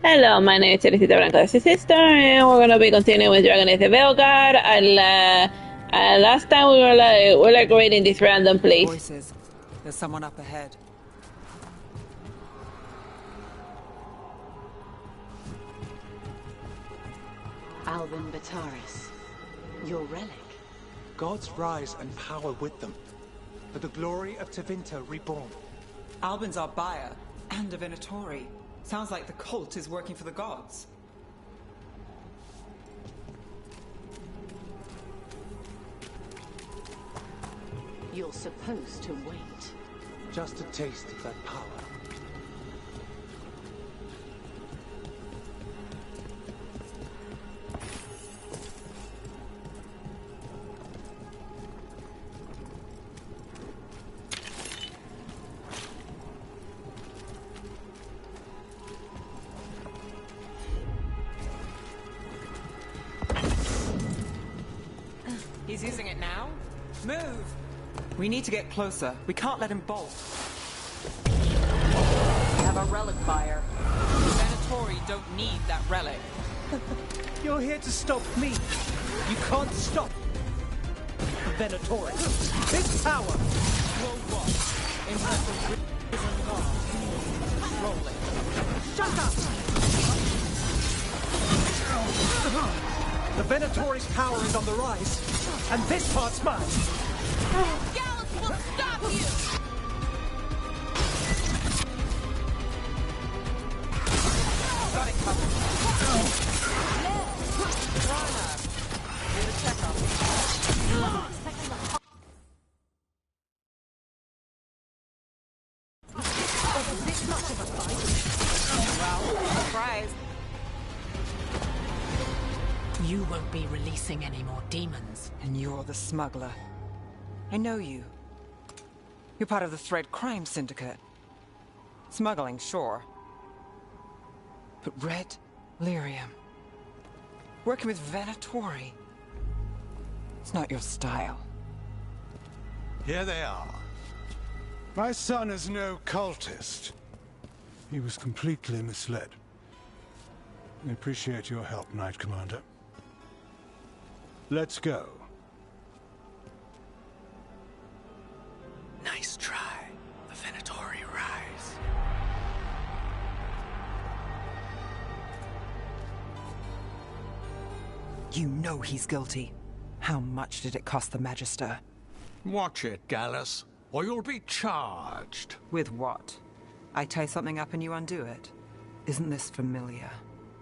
Hello, my name is Teresita Blanco, this is sister, and we're gonna be continuing with Dragon Age Veilguard. Last time we're like raiding this random place. Voices. There's someone up ahead. Alban Bataris, your relic. Gods rise and power with them, for the glory of Tevinter reborn. Alban's our buyer, and a Venatori. Sounds like the cult is working for the gods. You're supposed to wait. Just a taste of that power. He's using it now? Move! We need to get closer. We can't let him bolt. I have a relic buyer. The Venatori don't need that relic. You're here to stop me. You can't stop the Venatori. This power Will what? Intellect of risen god. Roll it. Shut up! The Venatori's power is on the rise, and this part's mine. Gallus will stop you! Got it covered. Rana! Do the checkup. This much of a fight? Well, surprise. You won't be releasing any more demons. And you're the smuggler. I know you. You're part of the Thread Crime Syndicate. Smuggling, sure. But red lyrium. Working with Venatori. It's not your style. Here they are. My son is no cultist. He was completely misled. I appreciate your help, Knight Commander. Let's go. Nice try. The Venatori rise. You know he's guilty. How much did it cost the Magister? Watch it, Gallus, or you'll be charged. With what? I tie something up and you undo it. Isn't this familiar?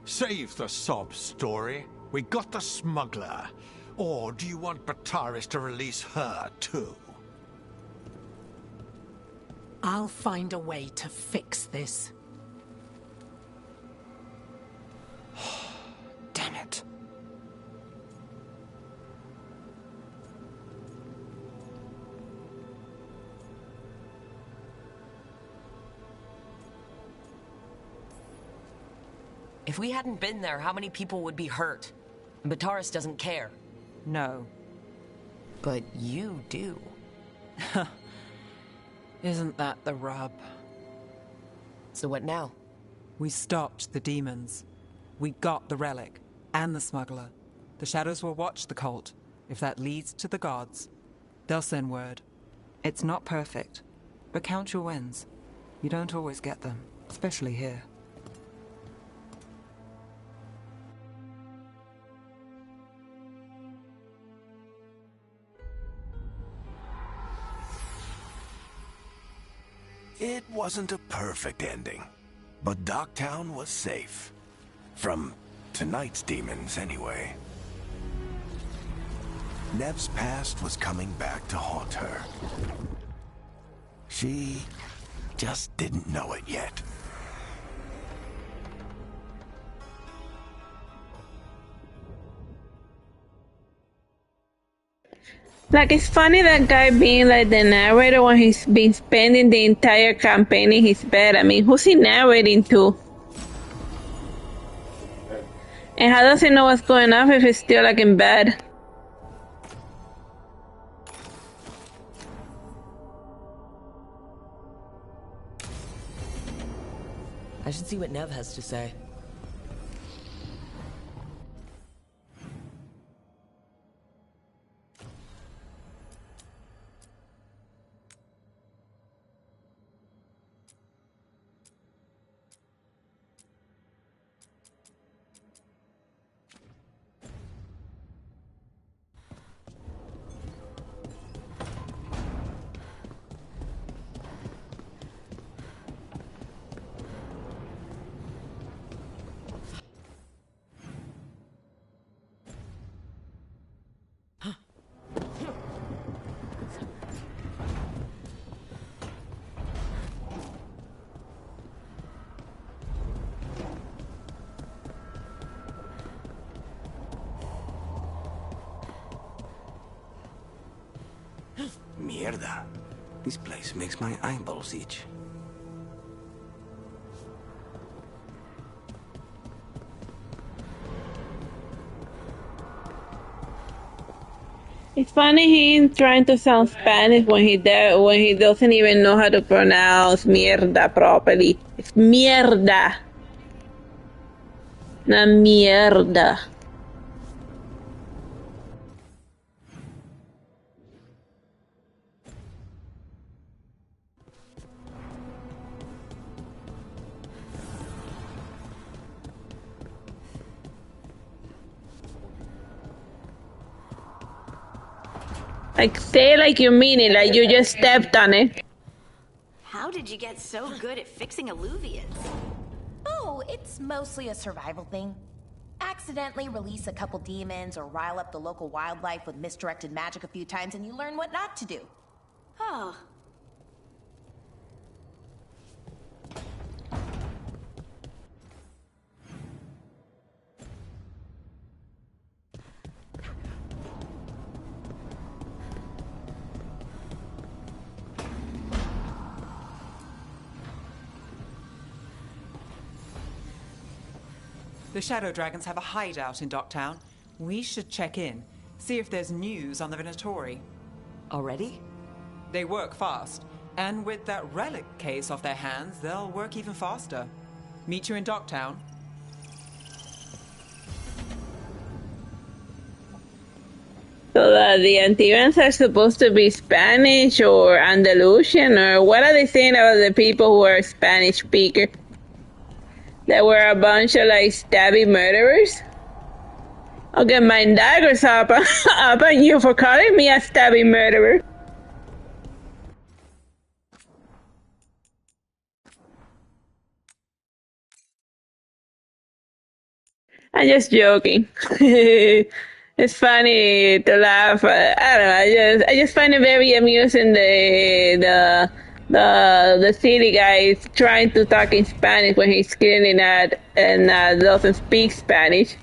Save the sob story. We got the smuggler. Or do you want Bataris to release her, too? I'll find a way to fix this. Damn it. If we hadn't been there, how many people would be hurt? And Bataris doesn't care. No. But you do. Isn't that the rub? So what now? We stopped the demons. We got the relic. And the smuggler. The shadows will watch the cult. If that leads to the gods, they'll send word. It's not perfect, but count your wins. You don't always get them, especially here. It wasn't a perfect ending, but Docktown was safe. From tonight's demons, anyway. Nev's past was coming back to haunt her. She just didn't know it yet. Like, it's funny that guy being like the narrator when he's been spending the entire campaign in his bed. I mean, who's he narrating to? And how does he know what's going on if he's still like in bed? I should see what Nev has to say. Mierda. This place makes my eyeballs itch. It's funny he trying to sound Spanish when he doesn't even know how to pronounce mierda properly. It's mierda. Not mierda. Like, say it like you mean it, like you just stepped on it. How did you get so good at fixing alluvians? Oh, it's mostly a survival thing. Accidentally release a couple demons or rile up the local wildlife with misdirected magic a few times and you learn what not to do. Oh. The Shadow Dragons have a hideout in Docktown. We should check in, see if there's news on the Venatori. Already? They work fast, and with that relic case off their hands, they'll work even faster. Meet you in Docktown. So the Antiguans are supposed to be Spanish or Andalusian, or what are they saying about the people who are Spanish speakers? That were a bunch of like stabby murderers? I'll get my daggers up on you for calling me a stabby murderer. I'm just joking. It's funny to laugh. I don't know. I just find it very amusing. The city guy is trying to talk in Spanish when he's killing that and doesn't speak Spanish.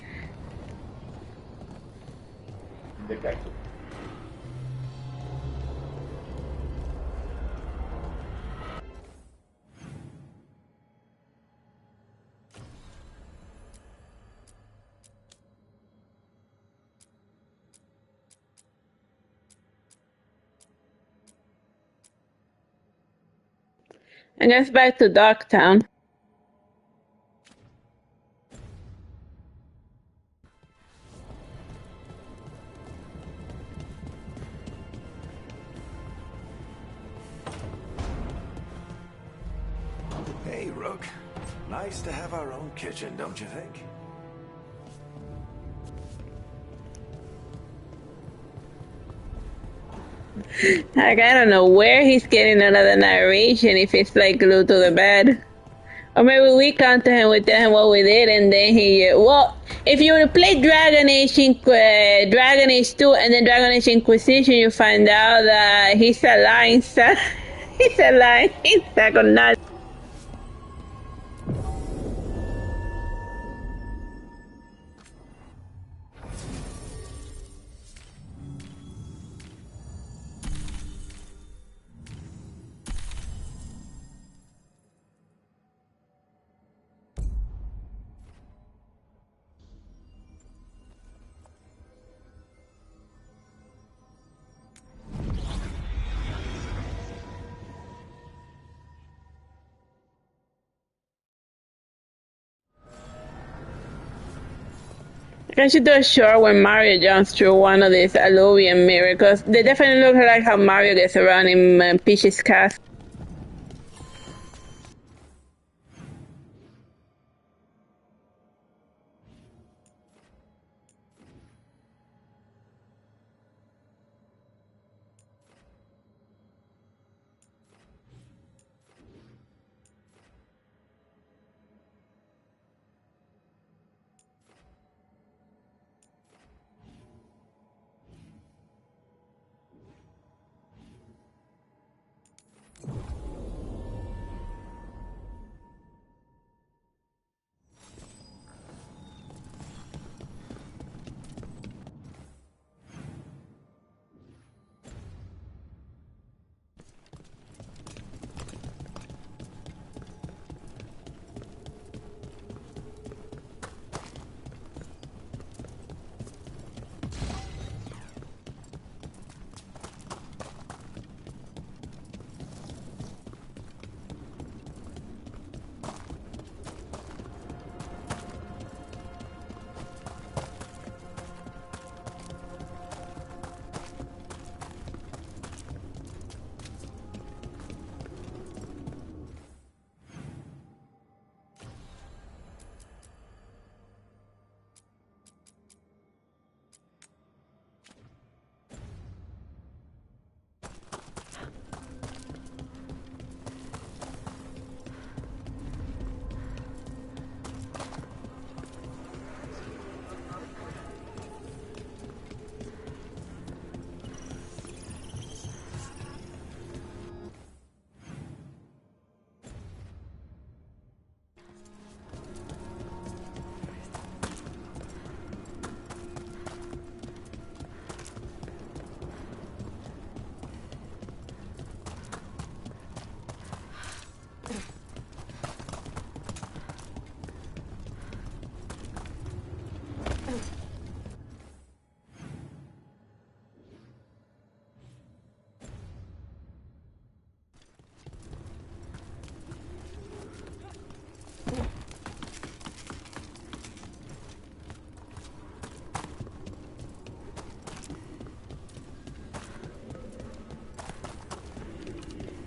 I guess back to Dogtown. Hey, Rook. Nice to have our own kitchen, don't you think? Like, I don't know where he's getting another narration if it's like glued to the bed. Or maybe we come to him, we tell him what we did, and then he... Well, if you play Dragon Age 2 and then Dragon Age Inquisition, you find out that he's a lying son. He's a lying second nut. I should do a short when Mario jumps through one of these alluvian miracles. They definitely look like how Mario gets around in Peach's Castle.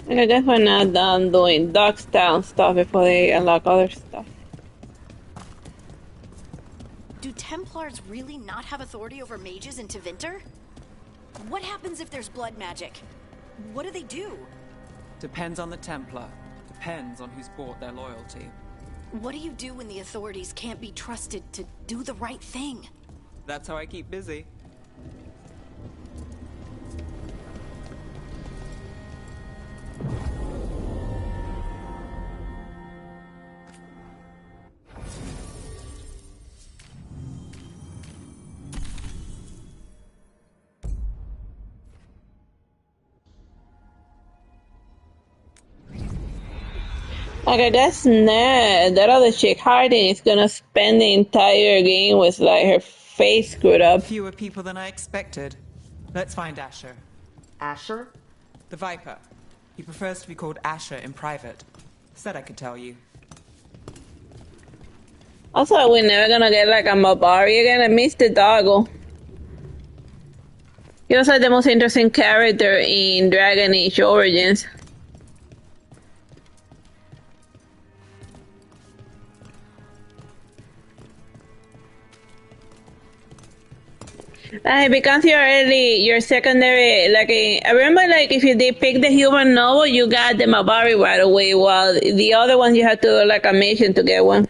I guess we're not done doing Dogstown stuff before they unlock other stuff. Do Templars really not have authority over mages in Tevinter? What happens if there's blood magic? What do they do? Depends on the Templar. Depends on who's bought their loyalty. What do you do when the authorities can't be trusted to do the right thing? That's how I keep busy. Like, I guess that other chick, Harding, is gonna spend the entire game with, like, her face screwed up. Fewer people than I expected. Let's find Asher. Asher? The Viper. He prefers to be called Asher in private. Said I could tell you. I thought we're never gonna get, like, a Mabari again. I missed the doggo. He was, like, the most interesting character in Dragon Age Origins. It becomes your secondary, like, I remember, like, if you did pick the human novel, you got the Mabari right away, while the other ones you had to do, like, a mission to get one.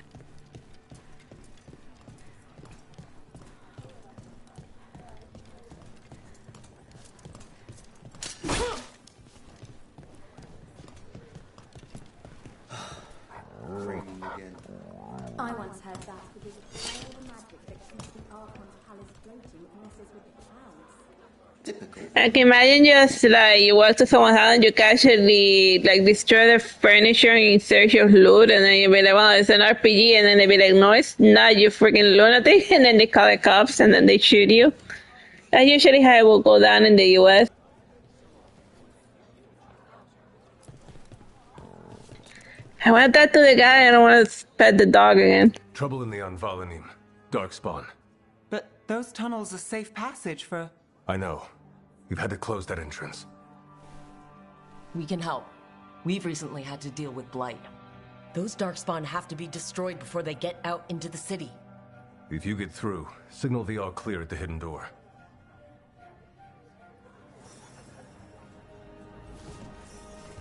I once heard that because all the magic that keeps the Archon's palace floating messes with the clouds. Typical. I can imagine just, like, you walk to someone's house and you casually, like, destroy their furniture in search of loot, and then you'll be like, well, it's an RPG, and then they'll be like, no, it's not, you freaking lunatic, and then they call the cops, and then they shoot you. That's usually how it will go down in the US. I went that to the guy. I don't want to pet the dog again. Trouble in the Anvalanim. Darkspawn. But those tunnels are safe passage for... I know. We've had to close that entrance. We can help. We've recently had to deal with Blight. Those Darkspawn have to be destroyed before they get out into the city. If you get through, signal the all clear at the hidden door.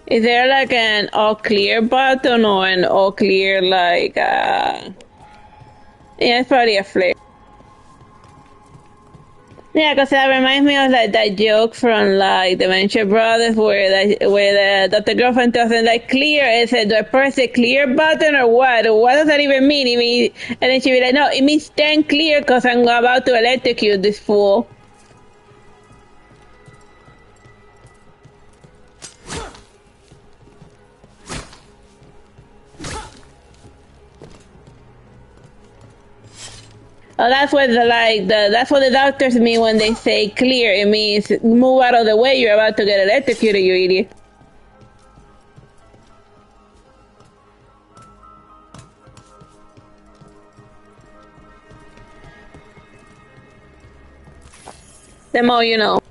Is there, like, an all clear button or an all clear, like, yeah, it's probably a flare. Yeah, because that reminds me of, like, that joke from, like, the Venture Brothers where the girlfriend tells them, like, clear. It said, do I press the clear button or what? What does that even mean? And then she'd be like, no, it means stand clear because I'm about to electrocute this fool. Oh, that's what that's what the doctors mean when they say clear. It means move out of the way. You're about to get electrocuted, you idiot. The more you know.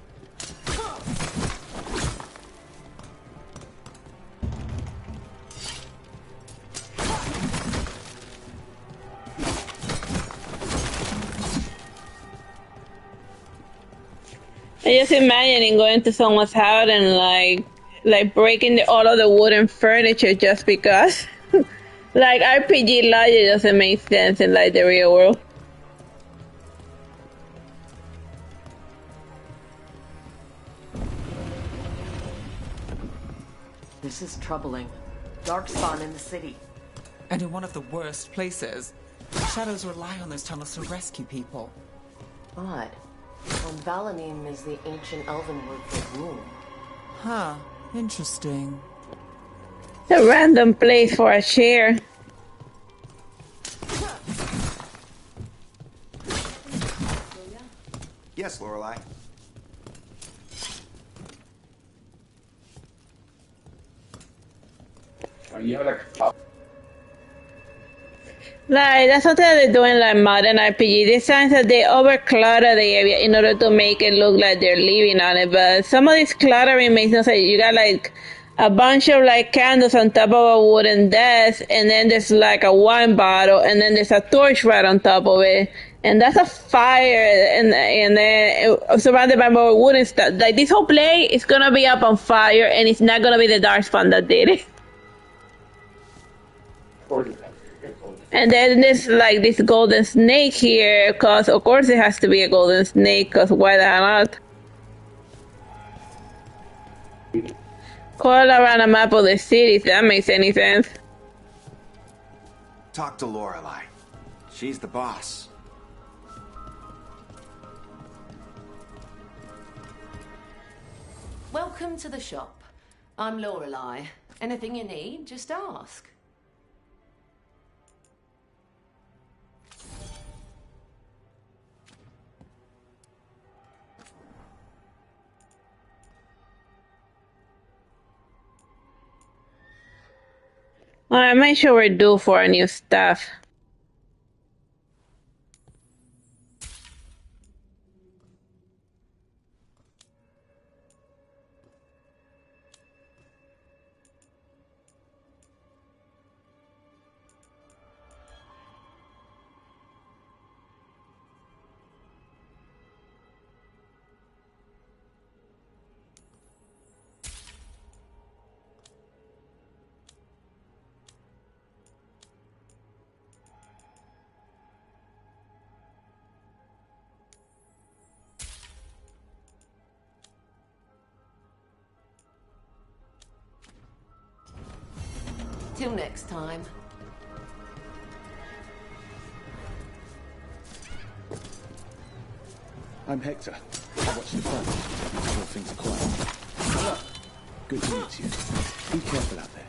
I just imagining going to someone's house and like breaking all of the wooden furniture just because. Like, RPG logic doesn't make sense in, like, the real world. This is troubling. Darkspawn in the city. And in one of the worst places. The Shadows rely on those tunnels to rescue people. Odd. Valanim is the ancient elven word for womb. Huh. Interesting. It's a random place for a chair. Yes, Lorelei. You have like, that's what they're doing, like, modern RPG. These times that they overclutter the area in order to make it look like they're living on it. But some of this cluttering makes no sense. You got, like, a bunch of like candles on top of a wooden desk, and then there's like a wine bottle, and then there's a torch right on top of it, and that's a fire, and then surrounded by more wooden stuff. Like this whole play is gonna be up on fire, and it's not gonna be the Darkspawn that did it. And then there's like this golden snake here, cause of course it has to be a golden snake, cause why the hell not? Call around a map of the city, if that makes any sense. Talk to Lorelei. She's the boss. Welcome to the shop. I'm Lorelei. Anything you need, just ask. Alright, make sure we're due for our new stuff. Till next time. I'm Hector. I watch the front. All things are quiet. Good to meet you. Be careful out there.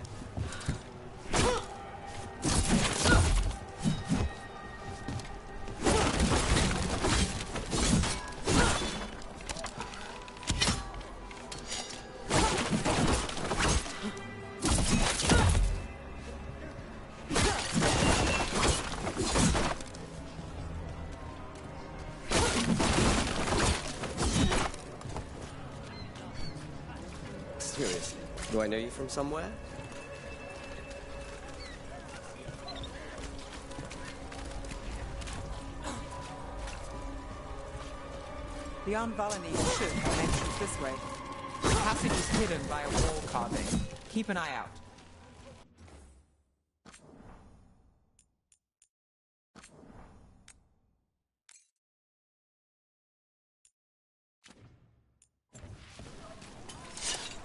Seriously, do I know you from somewhere? The Unvalinese should have an entrance this way. The passage is hidden by a wall carving. Keep an eye out.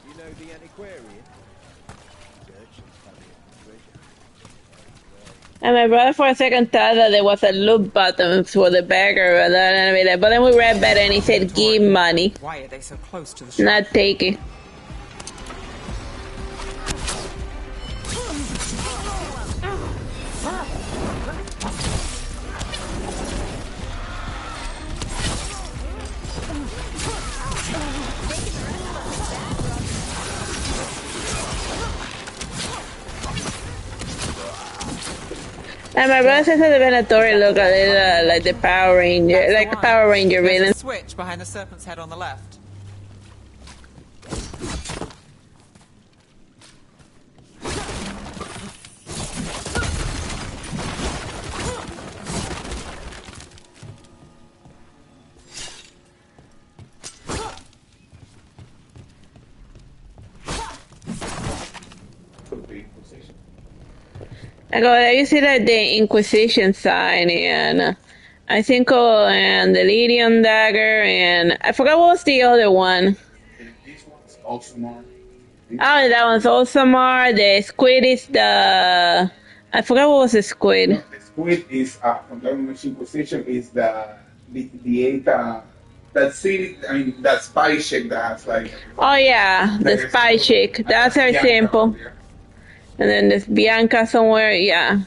You know the antiquarian? And my brother for a second thought that there was a loot button for the beggar, but then we read better and he said give money. Why are they so close to the shop? Not take it. And my brother says that the Venatori look a little like the Power Ranger, like a Power Ranger villain. There's a switch behind the serpent's head on the left. I go there, you see that the Inquisition sign, and I think and the Lydian dagger, and I forgot what was the other one. This one's Ultramar. Oh, that one's Ultramar. The squid is the... I forgot what was the squid. No, the squid is, from the Inquisition, is the eight, that city, I mean, that spy chick that has like... Oh yeah, the spy chick. That's her simple. And then there's Bianca somewhere, yeah.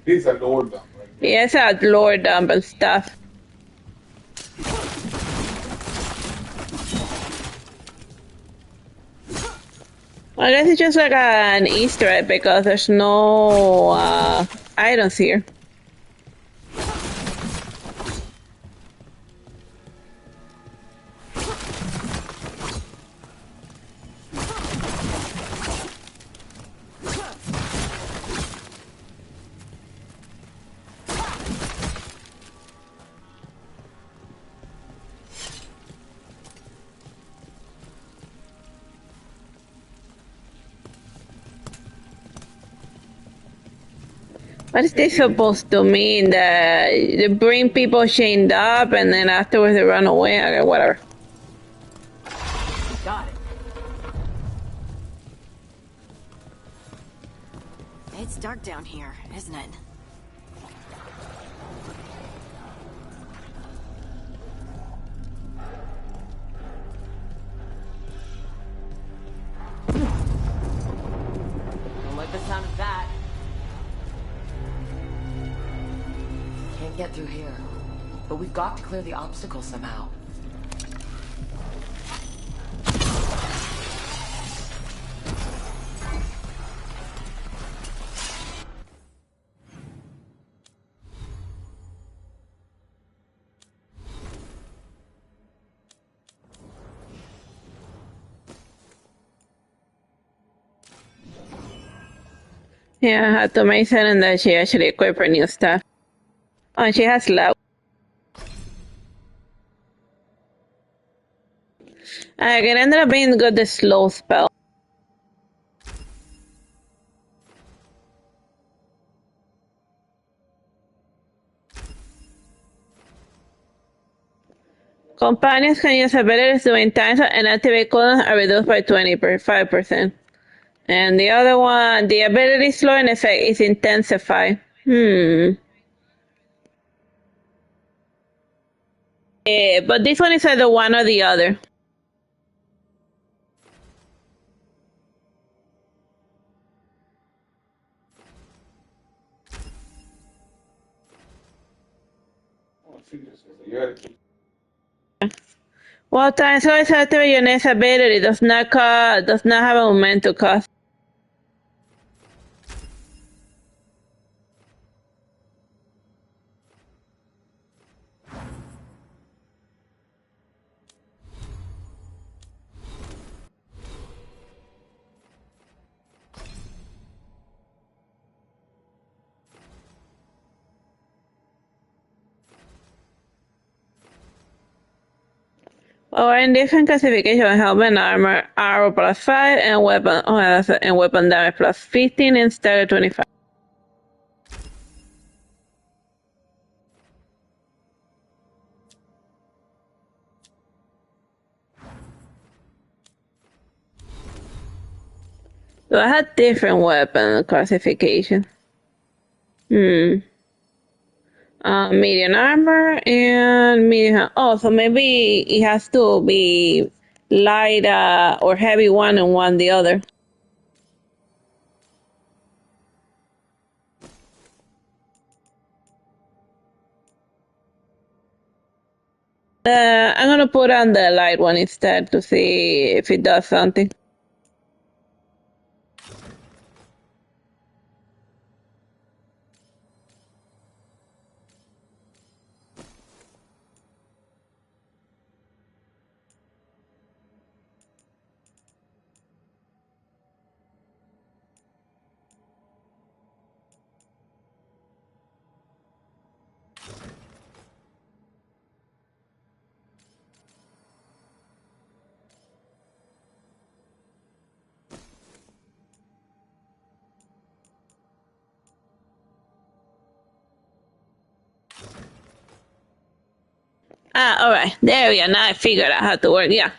This is a lore dump, right? Yeah, it's a lore dump and stuff. Well, I guess it's just like an Easter egg because there's no items here. What is this supposed to mean? That they bring people chained up and then afterwards they run away? Okay, whatever. Got it. It's dark down here, isn't it? Don't like the sound of that. Can't get through here, but we've got to clear the obstacle somehow. Yeah, I had to make certain that she actually equipped her new stuff. Oh, and she has love. It ended up being good, the slow spell. Companions can use abilities doing times and activate cooldowns are reduced by 5%. And the other one, the ability slowing effect is intensified. But this one is either one or the other. Well, times always activate your next ability does not have a momentum cost. Well, we're in different classification: helmet and armor, arrow +5, and weapon. Oh, and weapon damage +15 and stagger 25. So I had different weapon classification. Medium armor and medium. Oh, so maybe it has to be light or heavy one and one the other. I'm gonna put on the light one instead to see if it does something. Alright, there we go. Now I figured out how to work. Yeah.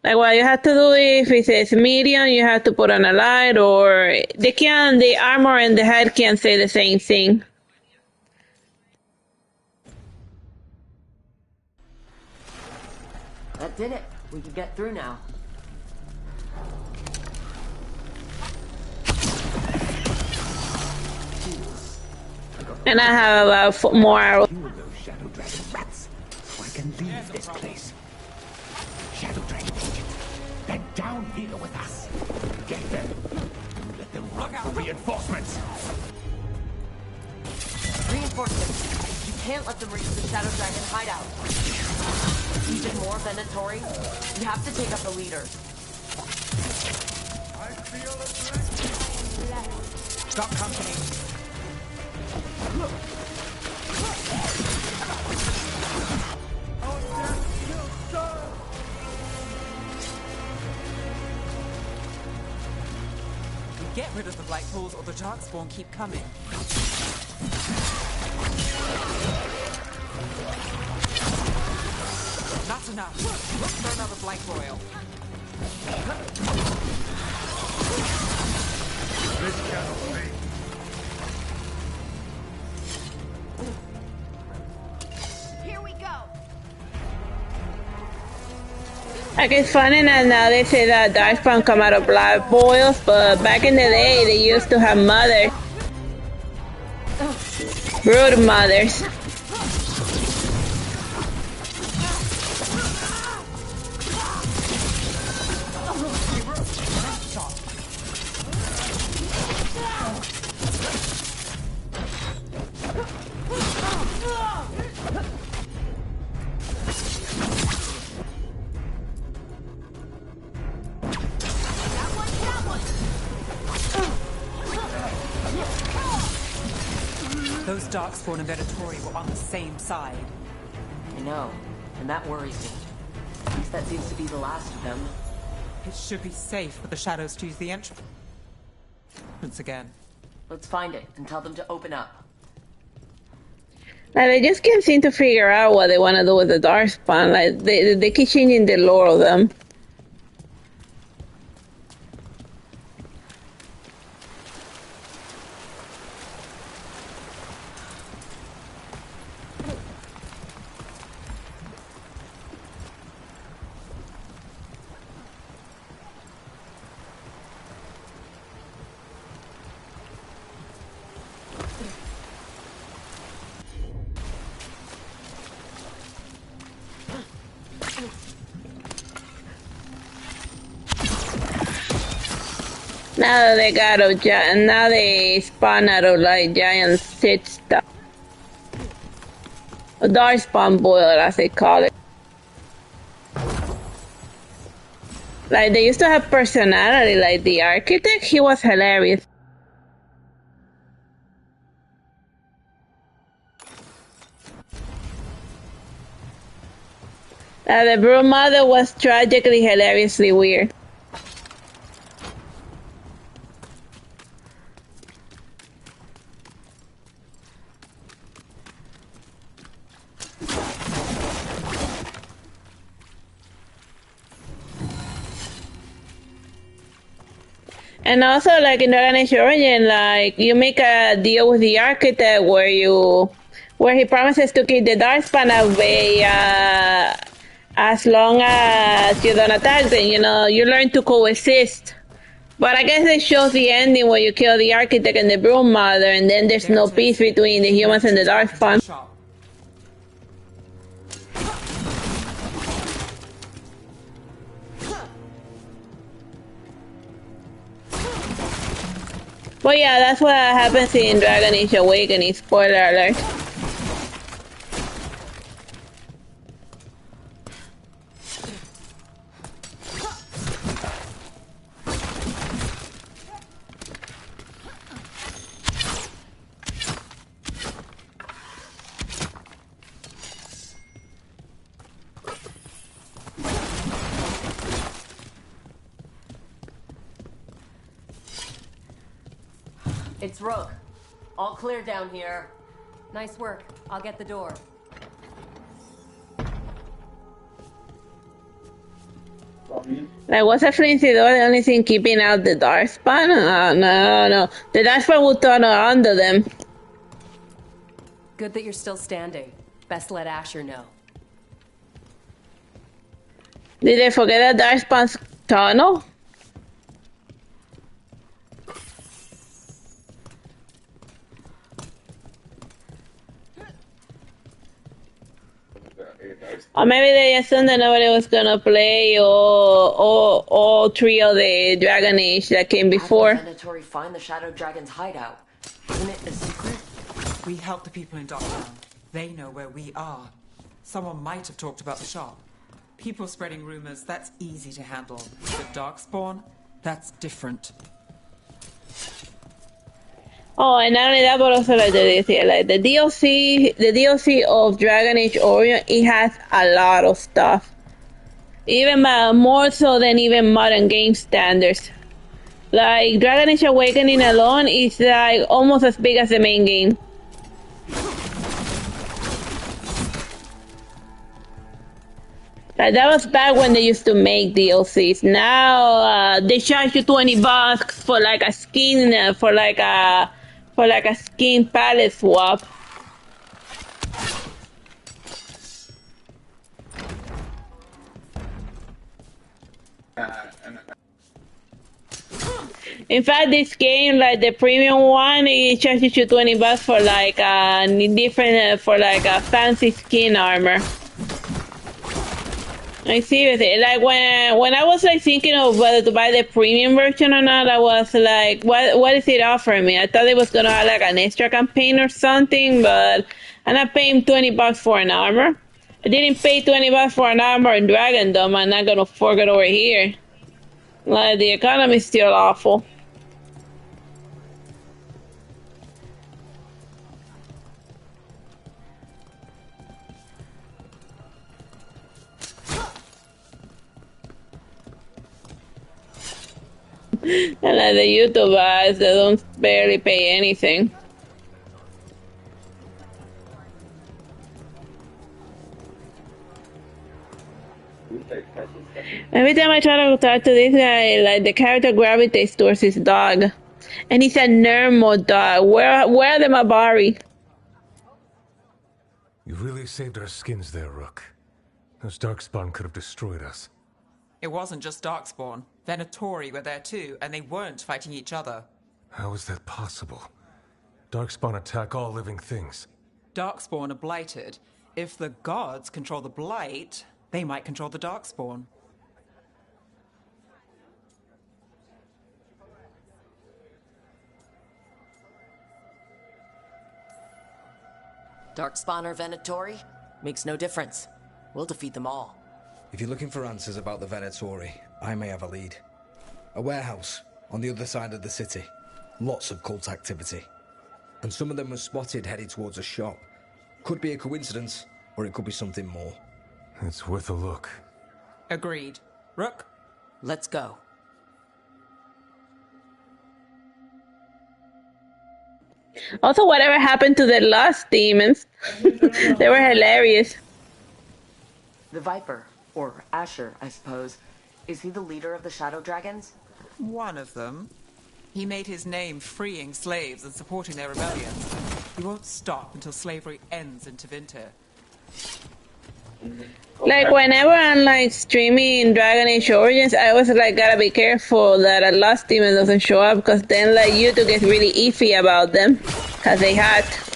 Like what you have to do if it says medium, you have to put on a light, or the armor and the head can say the same thing. That did it. We can get through now. And I have about more arrows. Shadow dragon rats, so I can leave this place. Shadow dragon agents, they're down here with us. Get them. Don't let them run for reinforcements. Reinforcements. You can't let them reach the Shadow Dragon hideout. Even more Venatori. You have to take up the leaders. I feel a threat. Got company. Get rid of the black pools or the darkspawn keep coming. Not enough. Look for another Blight Royal. This cannot be. Here we go. Like, it's funny that now they say that darkspawn come out of blood boils, but back in the day they used to have mothers. Brood mothers. Those darkspawn and Venatori were on the same side. I know, and that worries me. At least that seems to be the last of them. It should be safe for the shadows to use the entrance again. Let's find it and tell them to open up. Like, they just can't seem to figure out what they want to do with the darkspawn. Like, they keep changing the lore of them. Now they got now they spawn out of like giant sit stuff. A darkspawn boiler, as they call it. Like, they used to have personality, like the architect, he was hilarious. The brood mother was tragically hilariously weird. And also, like in Dragon Age Origin, like you make a deal with the architect where he promises to keep the darkspawn away as long as you don't attack them. You know, you learn to coexist. But I guess it shows the ending where you kill the architect and the brood mother, and then there's no peace between the humans and the darkspawn. But yeah, that's what happens in Dragon Age Awakening, spoiler alert. It's Rook. All clear down here. Nice work. I'll get the door. Like, was a flimsy door the only thing keeping out the darkspawn? No. The darkspawn will tunnel under them. Good that you're still standing. Best let Asher know. Did they forget that darkspawn's tunnel? Or maybe they assumed that nobody was gonna play all three of the Dragon Age that came before. How did Venatori find the Shadow Dragon's hideout? Isn't it a secret? We help the people in Docktown. They know where we are. Someone might have talked about the shop. People spreading rumors, that's easy to handle. But Darkspawn, that's different. Oh, and not only that, but also like the DLC, like the DLC of Dragon Age Origin, it has a lot of stuff, even more so than even modern game standards. Like Dragon Age Awakening alone is like almost as big as the main game. Like, that was back when they used to make DLCs. Now they charge you $20 for like a skin for like a skin palette swap. In fact, this game, like the premium one, it charges you $20 for like different for like a fancy skin armor. I see with it. Like when I was like thinking of whether to buy the premium version or not, I was like, what is it offering me? I thought it was gonna have like an extra campaign or something, but I'm not paying $20 for an armor. I didn't pay $20 for an armor in Dragondom. I'm not gonna fork it over here. Like, the economy is still awful. And like the YouTubers, they don't barely pay anything. Every time I try to talk to this guy, like the character gravitates towards his dog. And he's a normal dog. Where are the Mabari? You really saved our skins there, Rook. Those Darkspawn could have destroyed us. It wasn't just Darkspawn. Venatori were there too, and they weren't fighting each other. How is that possible? Darkspawn attack all living things. Darkspawn are blighted. If the gods control the blight, they might control the Darkspawn. Darkspawn or Venatori? Makes no difference. We'll defeat them all. If you're looking for answers about the Venatori, I may have a lead. A warehouse on the other side of the city. Lots of cult activity. And some of them were spotted headed towards a shop. Could be a coincidence, or it could be something more. It's worth a look. Agreed. Rook? Let's go. Also, whatever happened to the lost demons? They were hilarious. The Viper, or Asher, I suppose. Is he the leader of the Shadow Dragons? One of them. He made his name freeing slaves and supporting their rebellions. He won't stop until slavery ends in Tevinter. Like, whenever I'm like streaming Dragon Age Origins, I always like gotta be careful that a lost demon doesn't show up, because then like YouTube gets really iffy about them, because they hacked.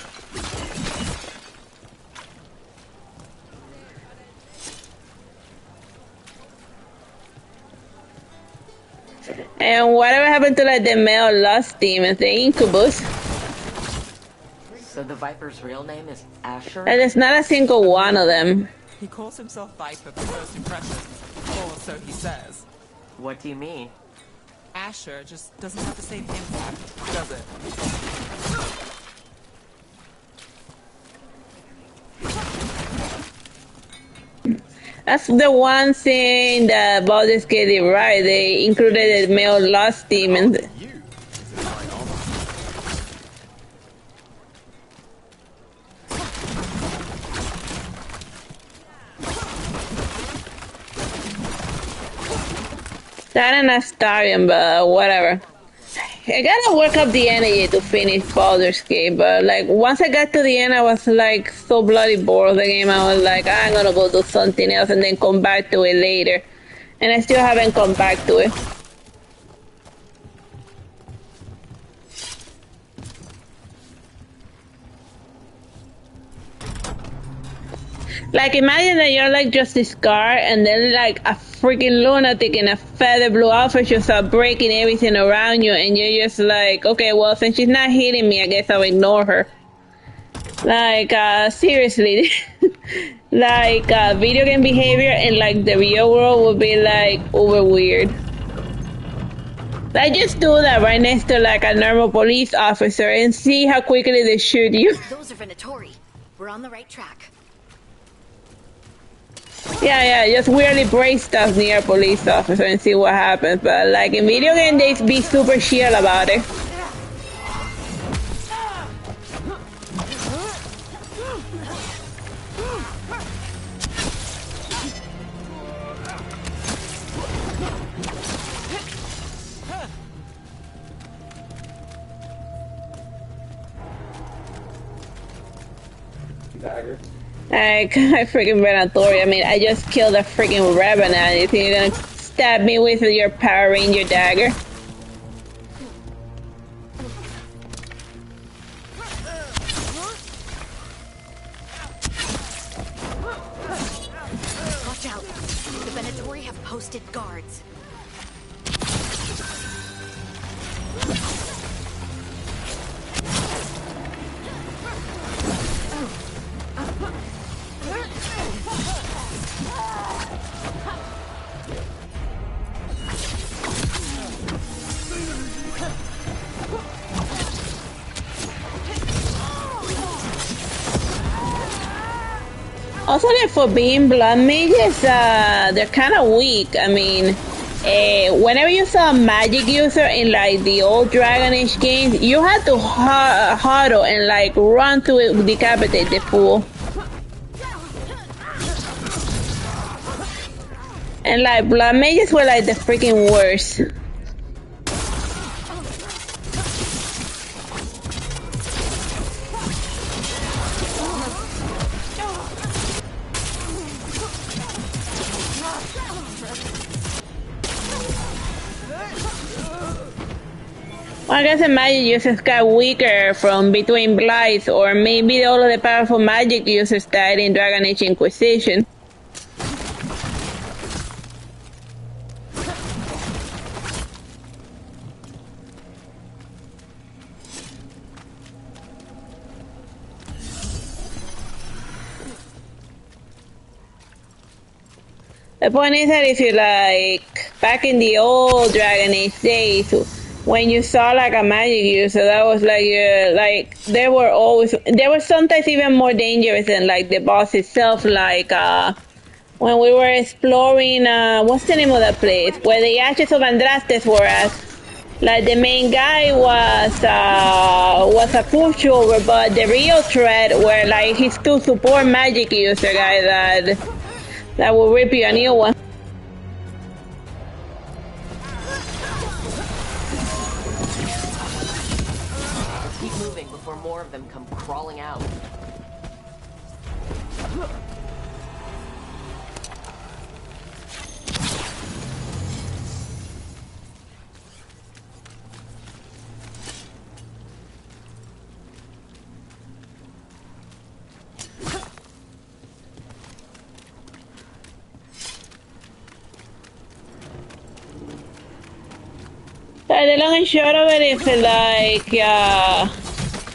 And whatever happened to like the male lost demons, the incubus? So the Viper's real name is Asher? And there's not a single one of them. He calls himself Viper for first impressions, or so he says. What do you mean? Asher just doesn't have the same impact, does it? That's the one thing that Baldur's Gate did right. They included the male lost demons. That and Astarion, but whatever. I gotta work up the energy to finish Baldur's Gate, but like once I got to the end, I was like so bloody bored of the game. I was like, I'm gonna go do something else and then come back to it later. And I still haven't come back to it. Like, imagine that you're like just this guard, and then like a freaking lunatic in a feather blue outfit just start breaking everything around you, and you're just like, okay, well, since she's not hitting me, I guess I'll ignore her. Like, seriously. Like, video game behavior in like the real world would be like over weird. Like, just do that right next to like a normal police officer and see how quickly they shoot you. Those are Venatori. We're on the right track. Yeah, just weirdly break stuff near a police officer and see what happens. But like in video games, they be super chill about it. I freaking Venatori. I mean, I just killed a freaking Revenant. You think you're gonna stab me with your Power Ranger dagger? Watch out. The Venatori have posted guards. Also, like, for being blood mages, they're kind of weak. I mean, whenever you saw a magic user in like the old Dragon Age games, you had to huddle and like run to decapitate the fool. And like blood mages were like the freaking worst. Well, I guess the magic users got weaker from between Blights, or maybe all of the powerful magic users died in Dragon Age Inquisition. The point is that if you like, back in the old Dragon Age days, when you saw like a magic user, that was like they were sometimes even more dangerous than like the boss itself. Like when we were exploring, what's the name of that place where the Ashes of Andrastes were at? Like the main guy was a pushover, but the real threat were like his two support magic user guy that will rip you a new one. Keep moving before more of them come crawling out. The long and short of it is like,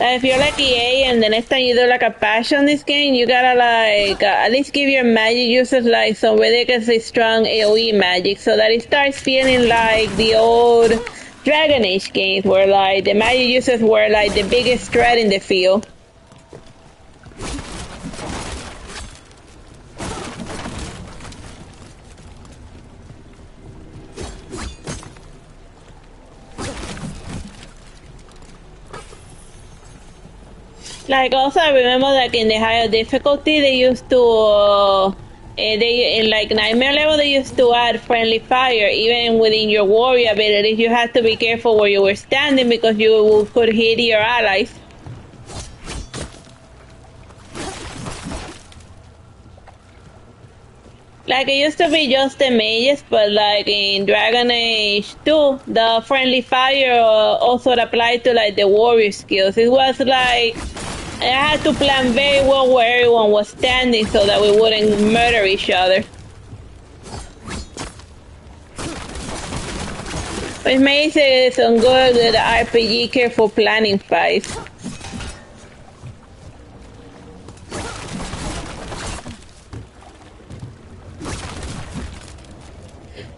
if you're like EA and the next time you do like a patch on this game, you gotta like at least give your magic users like some ridiculously strong AoE magic so that it starts feeling like the old Dragon Age games where like the magic users were like the biggest threat in the field. Like also, I remember like in the higher difficulty, they used to, in like Nightmare level, they used to add friendly fire even within your warrior abilities. You had to be careful where you were standing because you could hit your allies. Like it used to be just the mages, but like in Dragon Age 2, the friendly fire also applied to like the warrior skills. It was like I had to plan very well where everyone was standing so that we wouldn't murder each other. Which makes it some good with the RPG careful planning fights.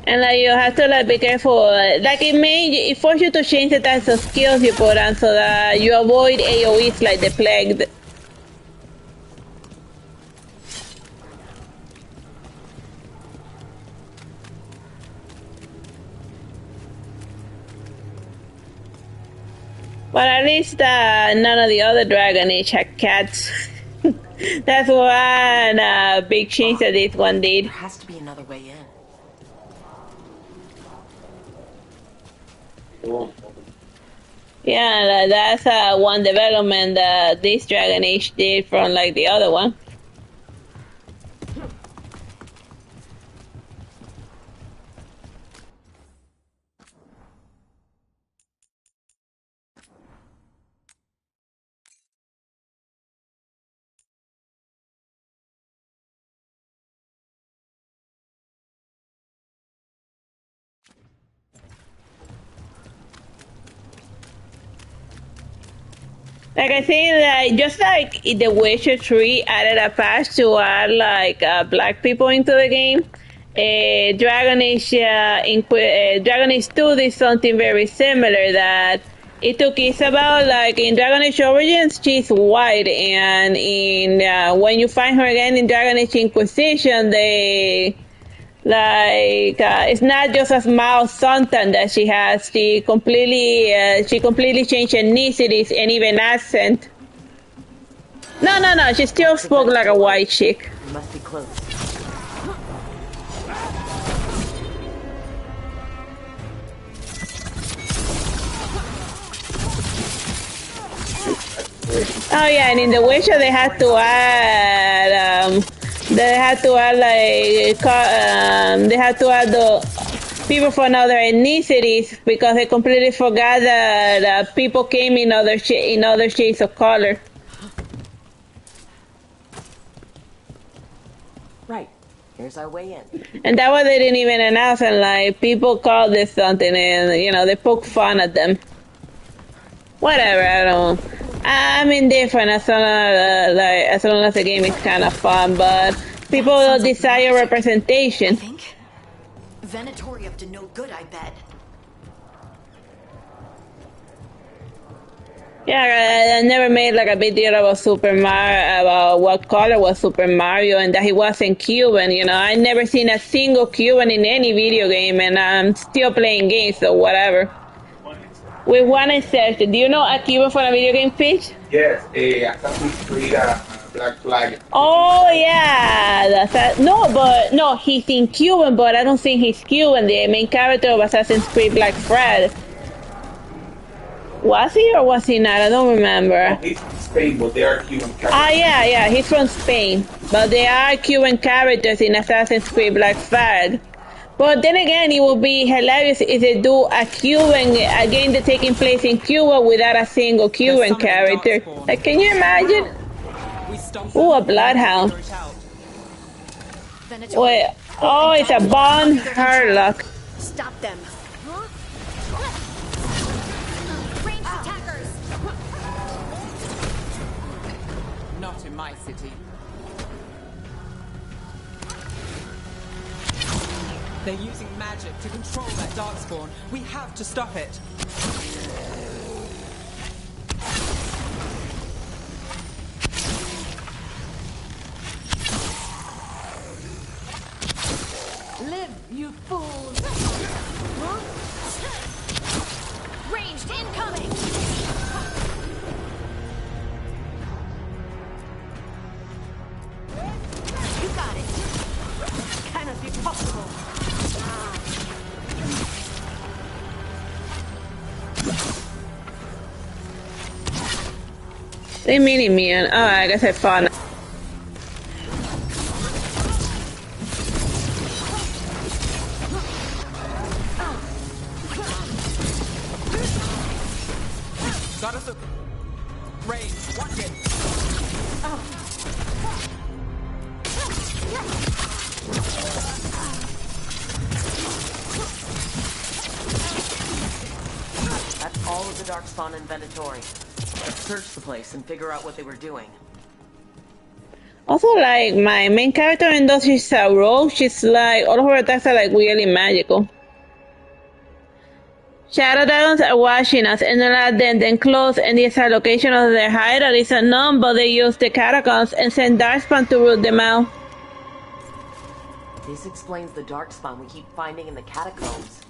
And like you have to like be careful. Like it forces you to change the types of skills you put on so that you avoid AoEs like the plague. But at least none of the other Dragon Age had cats. That's one big change that this one did. There has to be another way in. Yeah, that's one development that this Dragon Age did from like the other one. Like I think like just like The Witcher 3 added a patch to add like black people into the game. Dragon Age Dragon Age 2 did something very similar that it's about like in Dragon Age Origins she's white, and in when you find her again in Dragon Age Inquisition they like it's not just a small suntan that she has. She completely changed ethnicities and even accent. No, she still spoke like a white chick. You must be close. Oh yeah, and in The Witcher they had to add the people from other ethnicities because they completely forgot that people came in other shades of color. Right. Here's our way in. And that was they didn't even announce, and like people called this something, and they poke fun at them. Whatever, I'm indifferent as long as the game is kind of fun, but people desire representation. I think Venatori up to no good, I bet. Yeah, I never made like a big deal about Super Mario, about what color was Super Mario, and that he wasn't Cuban. I never seen a single Cuban in any video game, and I'm still playing games, so whatever. With one exception, do you know a Cuban from a video game, Peach? Yes, Assassin's Creed Black Flag. Oh yeah, no, he's in Cuban, but I don't think he's Cuban. The main character of Assassin's Creed Black Flag. Was he or was he not? I don't remember. He's from Spain, but they are Cuban characters. Ah, yeah, he's from Spain, but they are Cuban characters in Assassin's Creed Black Flag. But then again, it would be hilarious if they do a game that's taking place in Cuba without a single Cuban character. Like, can you imagine? Ooh, a bloodhound. Wait, oh, it's a Bond Herlock. Stop them. Ranged attackers. Not in my city. They're using magic to control that darkspawn. We have to stop it. Live, you fools. Ranged incoming. You got it. Cannot be possible. They mini me, and I guess I found. Got us a range. Watch it. That's all of the darkspawn in Venatori. Let's search the place and figure out what they were doing. Also, like, my main character in those, she's a rogue. She's like, all of her attacks are like weirdly magical. Shadow dragons are watching us, and then close, and the exact location of their hideout is unknown, but they use the catacombs and send darkspawn to root them out. This explains the darkspawn we keep finding in the catacombs.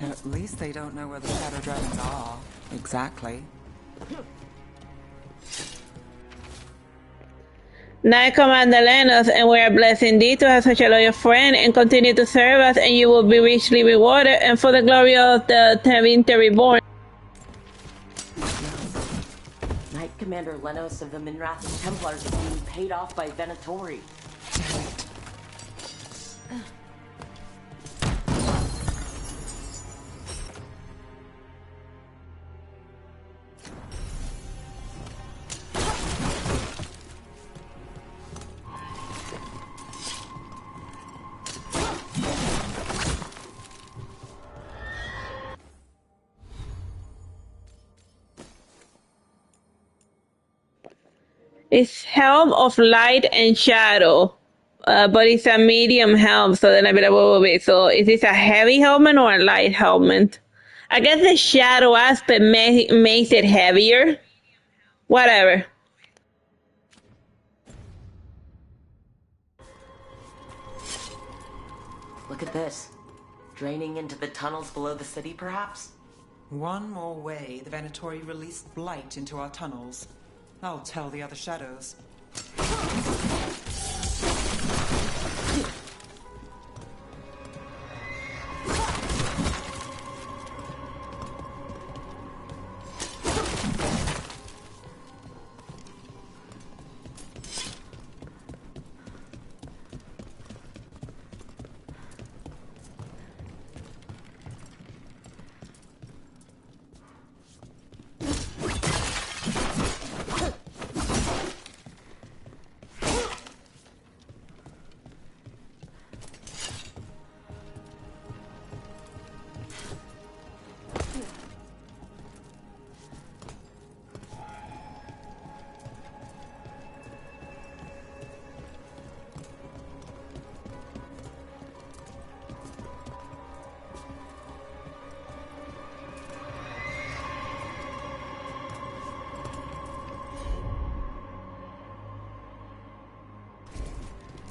At least they don't know where the shadow dragons are. Exactly. Knight Commander Lenos, and we are blessed indeed to have such a loyal friend, and continue to serve us, and you will be richly rewarded, and for the glory of the Tevinter Reborn. Knight Commander Lenos of the Minrath Templars is being paid off by Venatori. It's Helm of Light and Shadow. But it's a medium helm, so then I'd be like, wait. So is this a heavy helmet or a light helmet? I guess the shadow aspect makes it heavier. Whatever. Look at this. Draining into the tunnels below the city, perhaps? One more way the Venatori released blight into our tunnels. I'll tell the other shadows.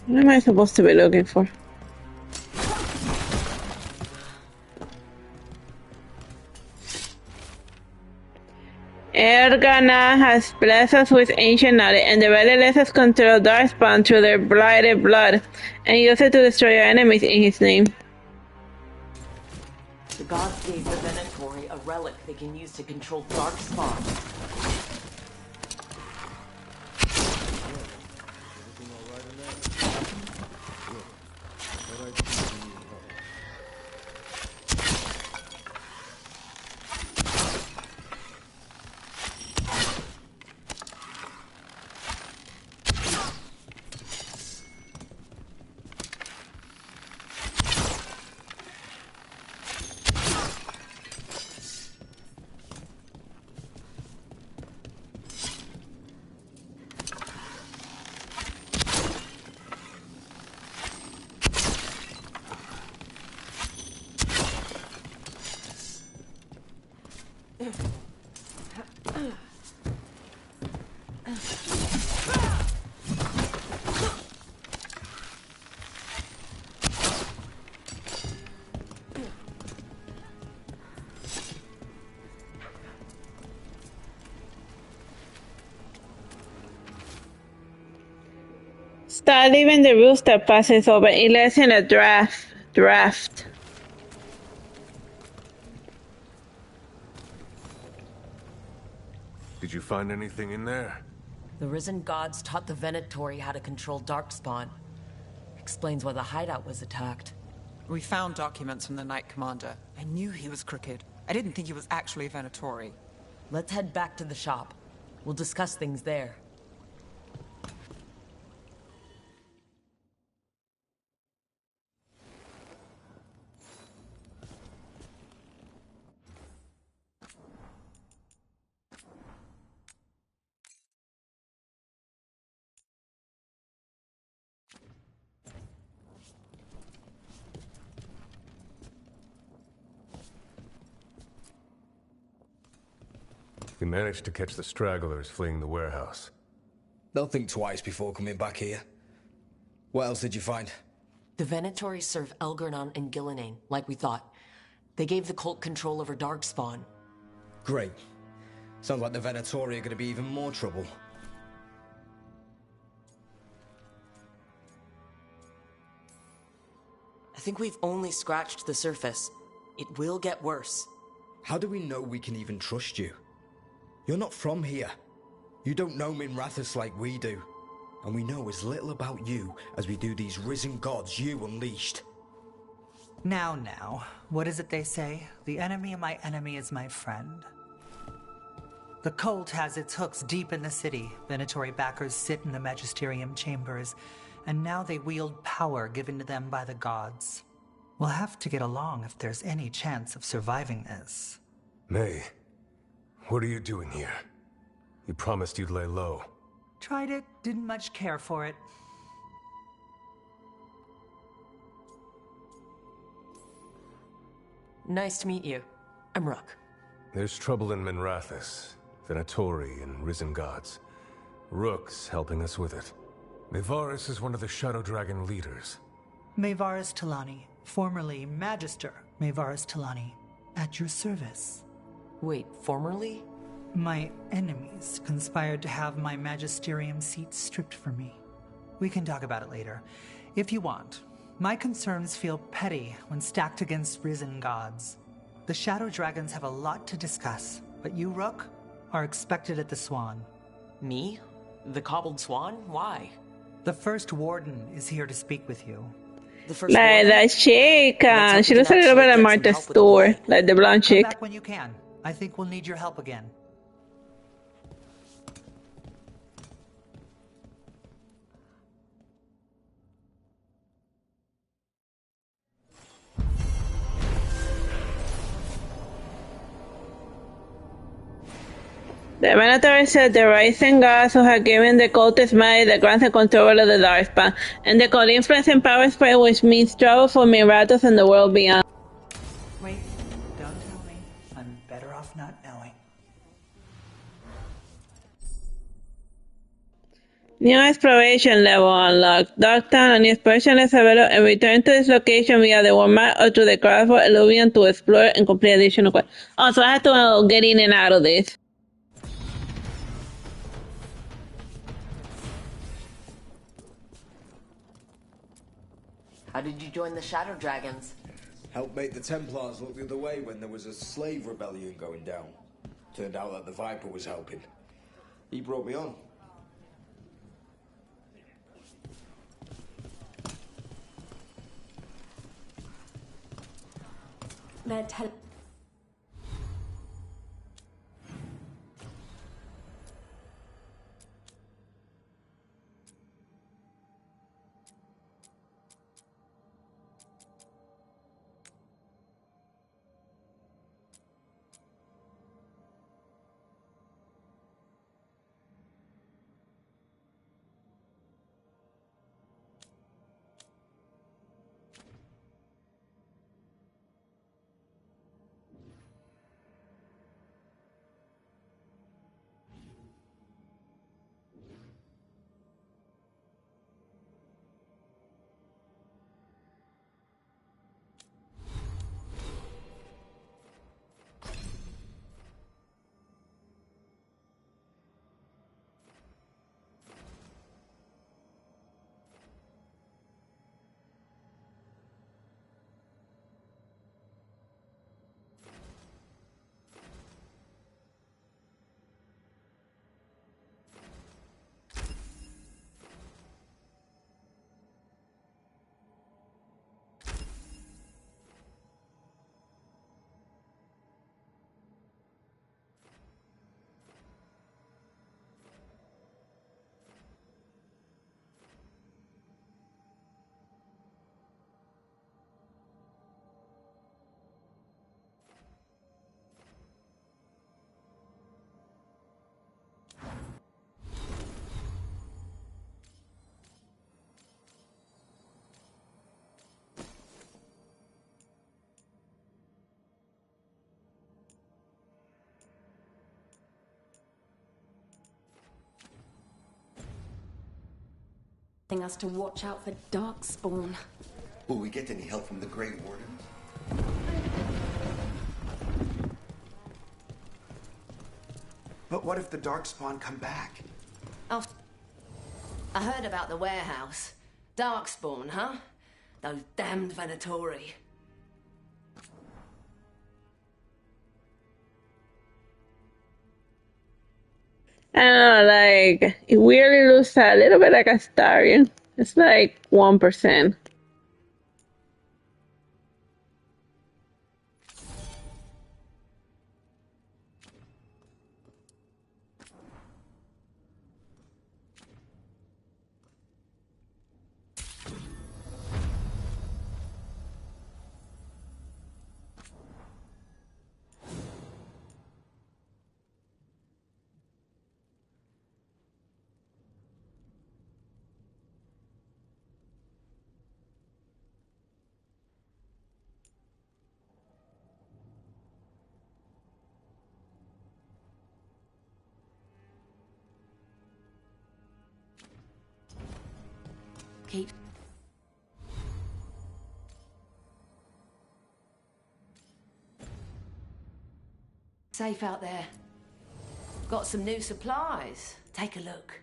What am I supposed to be looking for? Ergana has blessed us with ancient knowledge, and the valley lets us control Darkspawn through their blighted blood, and use it to destroy our enemies in his name. The gods gave the Venatori a relic they can use to control Darkspawn. Start leaving the rooster passes over. It lets in a draft. Did you find anything in there? The risen gods taught the Venatori how to control Darkspawn. Explains why the hideout was attacked. We found documents from the Knight Commander. I knew he was crooked. I didn't think he was actually a Venatori. Let's head back to the shop. We'll discuss things there. We managed to catch the stragglers fleeing the warehouse. They'll think twice before coming back here. What else did you find? The Venatori serve Elgernon and Gillinane, like we thought. They gave the cult control over Darkspawn. Great. Sounds like the Venatori are going to be even more trouble. I think we've only scratched the surface. It will get worse. How do we know we can even trust you? You're not from here. You don't know Minrathous like we do. And we know as little about you as we do these risen gods you unleashed. Now, what is it they say? The enemy of my enemy is my friend. The cult has its hooks deep in the city. Venatori backers sit in the magisterium chambers, and now they wield power given to them by the gods. We'll have to get along if there's any chance of surviving this. May, what are you doing here? You promised you'd lay low. Tried it, didn't much care for it. Nice to meet you. I'm Rook. There's trouble in Minrathous, Venatori, and Risen Gods. Rook's helping us with it. Mevaris is one of the Shadow Dragon leaders. Mevaris Talani, formerly Magister Mevaris Talani, at your service. Wait, formerly? My enemies conspired to have my magisterium seat stripped from me. We can talk about it later, if you want. My concerns feel petty when stacked against Risen Gods. The Shadow Dragons have a lot to discuss, but you, Rook, are expected at the Swan. Me? The Cobbled Swan? Why? The First Warden is here to speak with you. Like that chick, she looks a little bit like Martha Stewart, like the blonde chick. Come back when you can. I think we'll need your help again. The Minotaur said the rising gods who have given the cultist might that grants the control of the Darkspawn, and they call influence and power spread, which means trouble for Miratos and the world beyond. Wait, don't tell me. I'm better off not knowing. New exploration level unlocked. Darktown, a new exploration is available, and return to this location via the world map or through the Crossbow Illuvian to explore and complete additional quests. Oh, so I have to get in and out of this. How did you join the Shadow Dragons? Helped make the Templars look the other way when there was a slave rebellion going down. Turned out that the Viper was helping. He brought me on. Us to watch out for Darkspawn. Will we get any help from the Great Warden? But what if the Darkspawn come back? Oh, I heard about the warehouse. Darkspawn, huh? Those damned Venatori. I don't know, like, it weirdly looks a little bit like a Starion. It's like 1%. Keep safe out there. Got some new supplies. Take a look.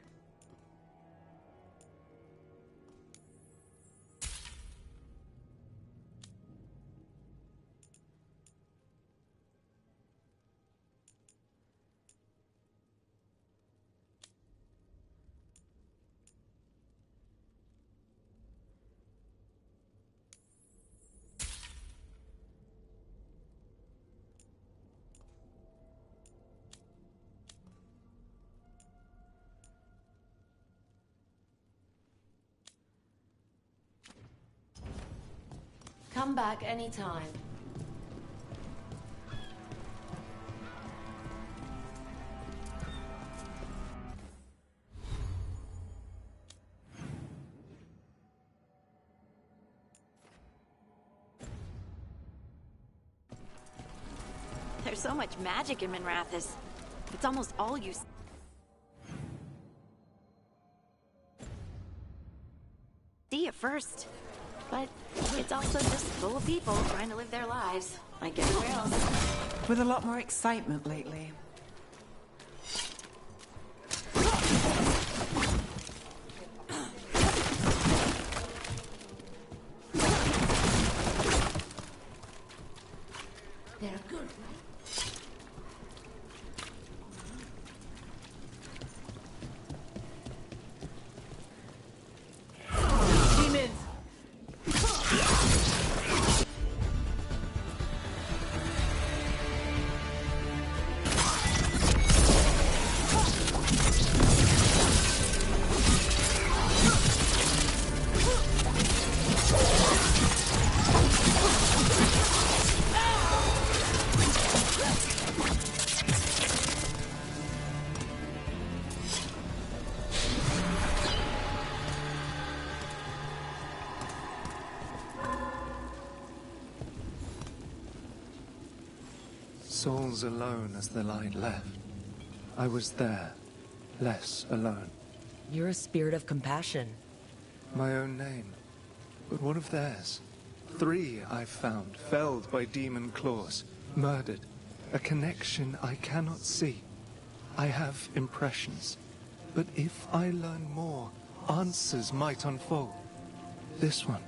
Come back anytime. There's so much magic in Minrathous. It's almost all you see at first. But it's also just full of people trying to live their lives, like everywhere else. With a lot more excitement lately. They're good, Demons! Souls alone as the light left. I was there, less alone. You're a spirit of compassion. My own name. But what of theirs? 3 I've found, felled by demon claws, murdered. A connection I cannot see. I have impressions. But if I learn more, answers might unfold. This one.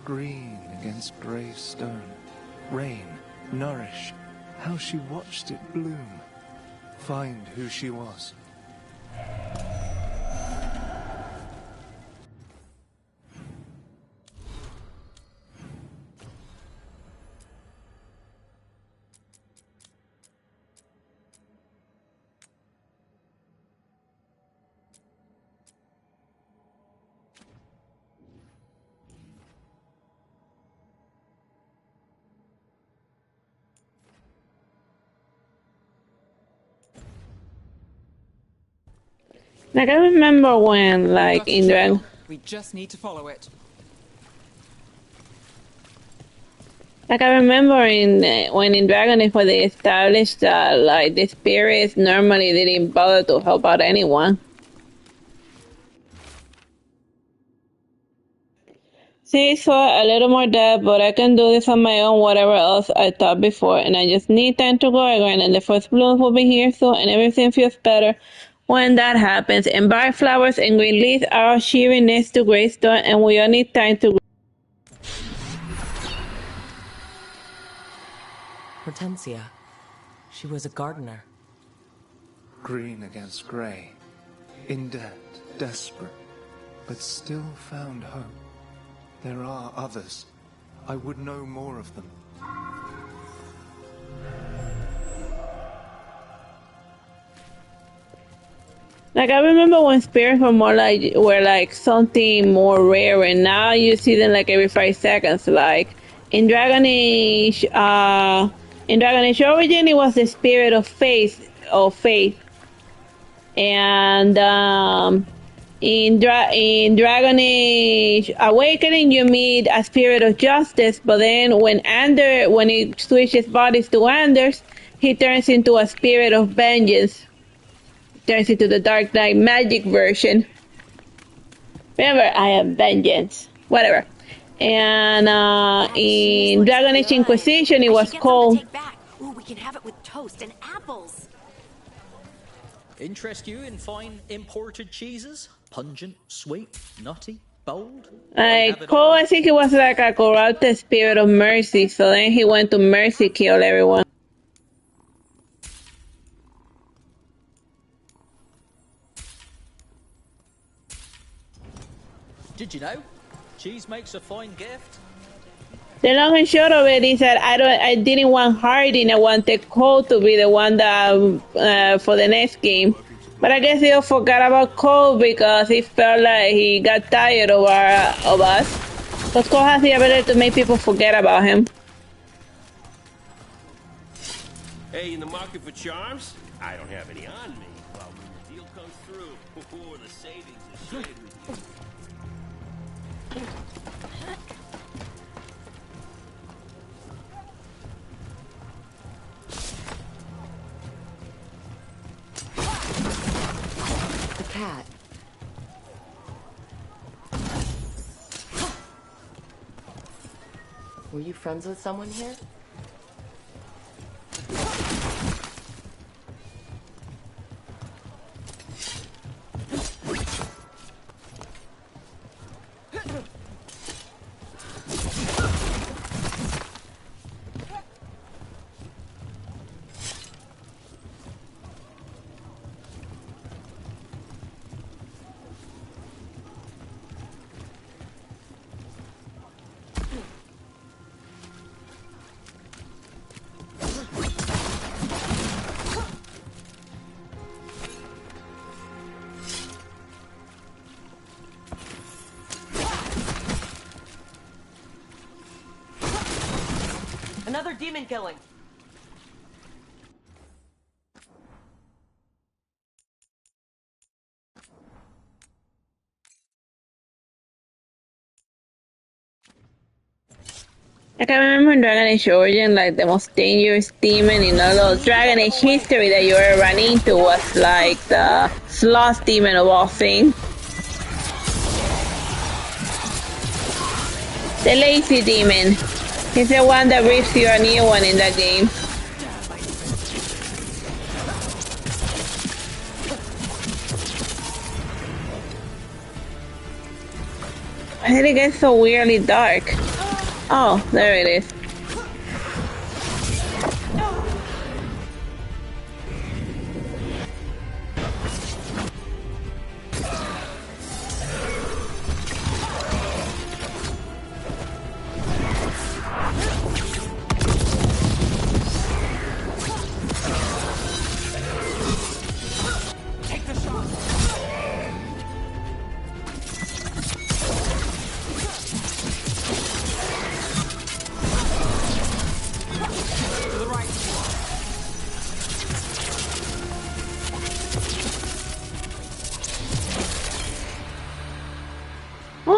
Green against grey stone. Rain, nourish. How she watched it bloom. Find who she was. Like, I remember when, like, in Dragon... We just need to follow it. Like, I remember when in Dragon Age they established that, like, the spirits normally didn't bother to help out anyone. See, so a little more depth, but I can do this on my own, whatever else I thought before, and I just need time to grow again, and the first blooms will be here soon, and everything feels better when that happens. And bright flowers and green leaves are shearing next to Greystone, and we all need time to grow. Hortensia. She was a gardener. Green against grey. In debt, desperate, but still found hope. There are others. I would know more of them. Like, I remember when spirits were more like something more rare, and now you see them like every 5 seconds. Like in Dragon Age Origin, it was the spirit of faith, and in Dragon Age Awakening, you meet a spirit of justice. But then when he switches bodies to Anders, he turns into a spirit of vengeance. Turns into the Dark Knight magic version. Remember, I am vengeance. Whatever. And in Dragon Age Inquisition, it was called. Ooh, we can have it with toast and apples. Interest you in fine imported cheeses? Pungent, sweet, nutty, bold? Like Cole, I think it was like a corrupted spirit of mercy. So then he went to mercy kill everyone. Did you know? Cheese makes a fine gift. The long and short of it is that I didn't want Harding. I wanted Cole to be the one that for the next game. But I guess they all forgot about Cole because he felt like he got tired of us. Because Cole has the ability to make people forget about him. Hey, in the market for charms? I don't have any on me. Well, when the deal comes through, the savings is shared with you. Cat. Were you friends with someone here? Another demon killing. I can remember in Dragon Age Origin, like the most dangerous demon in all of Dragon Age history that you ever ran into was like the sloth demon of all things. The lazy demon. He's the one that rips you a new one in that game. Why did it get so weirdly dark? Oh, there it is.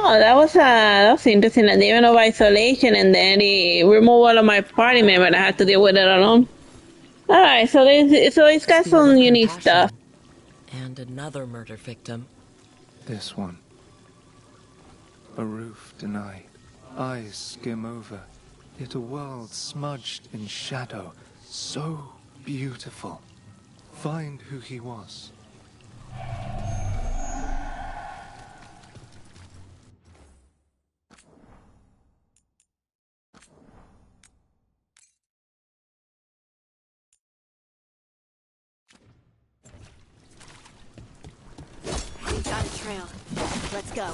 Oh, that was interesting. A demon of isolation, and then the removal of my party member. I had to deal with it alone. All right, so it's got some unique stuff. And another murder victim. This one. A roof denied. Eyes skim over. Yet a world smudged in shadow. So beautiful. Find who he was. Got a trail. Let's go.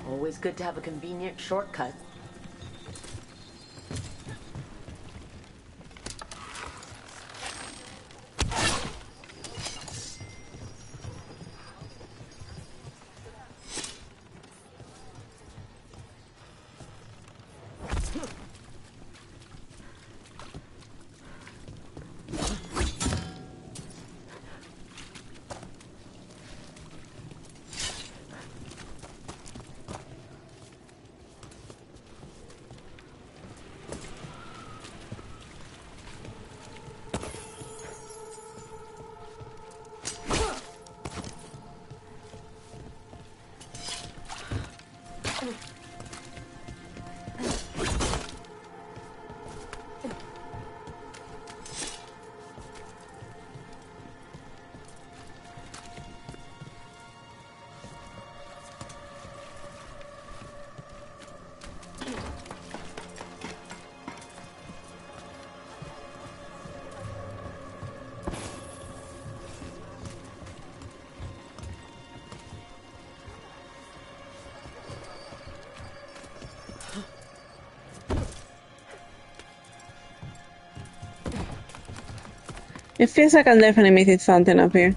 Always good to have a convenient shortcut. It feels like I'm definitely missing something up here.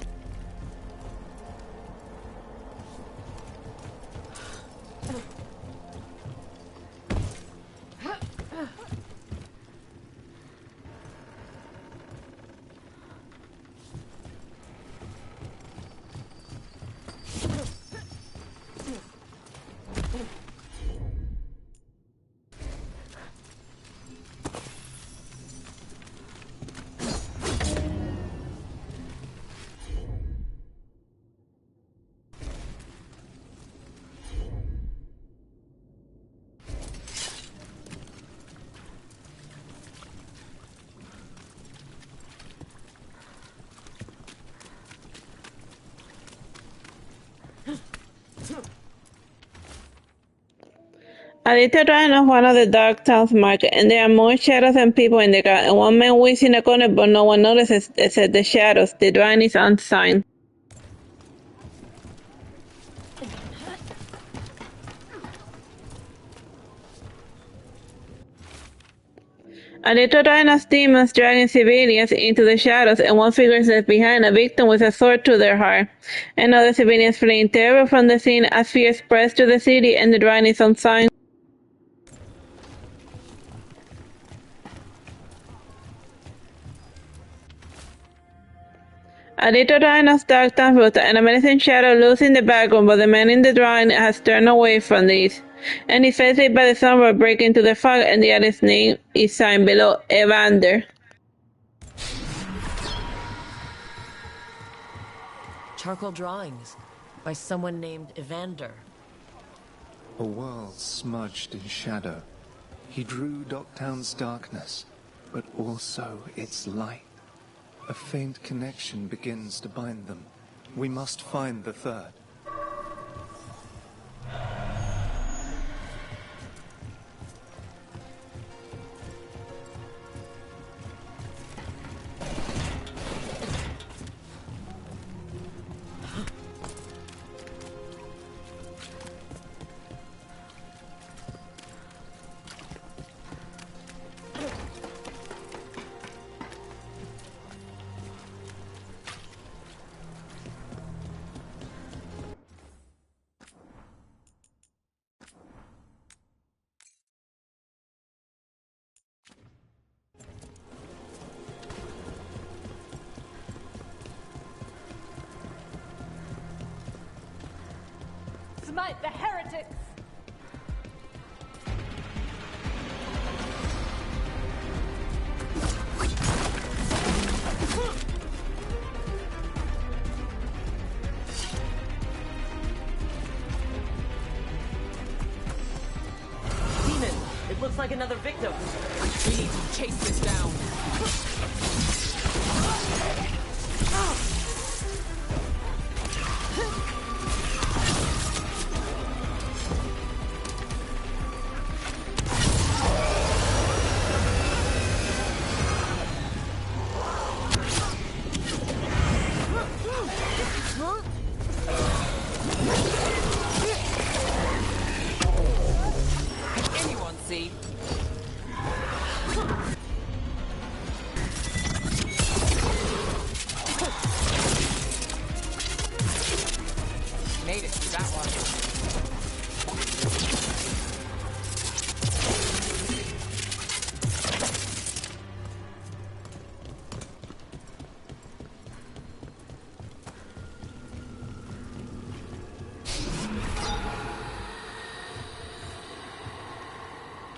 Aditya ran off one of the dark towns market, and there are more shadows than people in the crowd, and one man waits in a corner, but no one notices except the shadows. The drawing is unsigned. Aditya ran as demons dragging civilians into the shadows, and one figure is left behind, a victim with a sword to their heart. And other civilians flee in terror from the scene as fear spreads to the city, and the drawing is unsigned. A little darkness dark town rooster and a menacing shadow loose in the background, but the man in the drawing has turned away from these. And his face lit by the sun will break into the fog, and the other's name is signed below, Evander. Charcoal drawings by someone named Evander. A world smudged in shadow. He drew Docktown's darkness, but also its light. A faint connection begins to bind them. We must find the third. Smite the heretics! Demon! It looks like another victim. We need to chase this down. Made it through that one.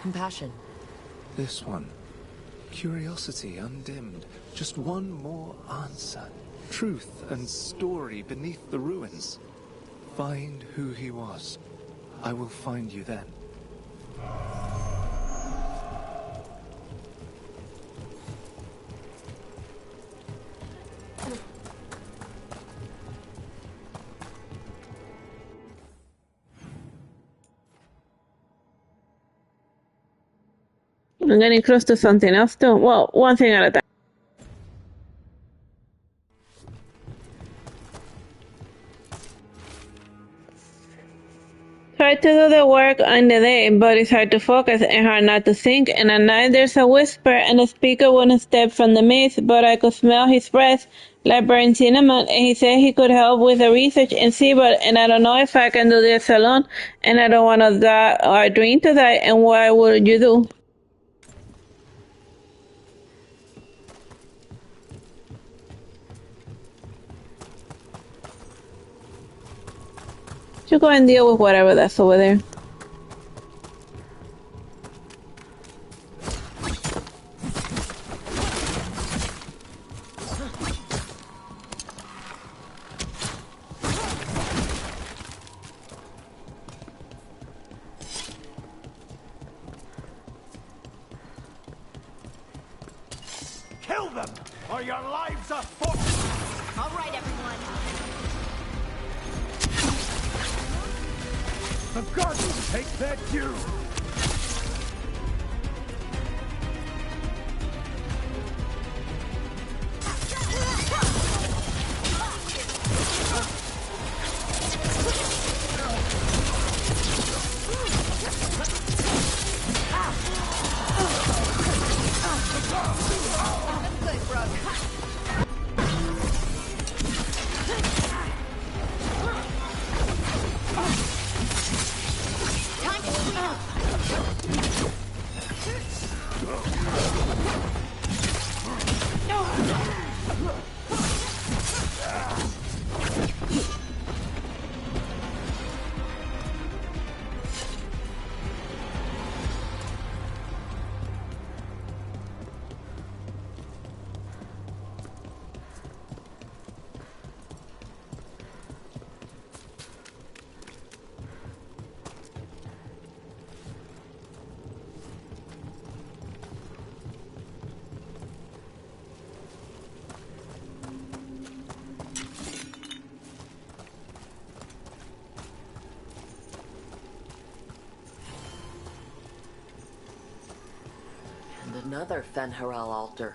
Compassion. This one. Curiosity undimmed. Just one more answer. Truth and story beneath the ruins. Find who he was. I will find you then. I'm getting close to something else too. Well, one thing at a time. Try to do the work on the day, but it's hard to focus and hard not to think. And at night there's a whisper, and the speaker wouldn't step from the mist, but I could smell his breath like burnt cinnamon. And he said he could help with the research and see, and I don't know if I can do this alone. And I don't want to die or dream to die. And what would you do? You go and deal with whatever that's over there. Kill them, or your lives are forfeit! All right, everyone. The gods will take their due! Another Fen'Haral altar.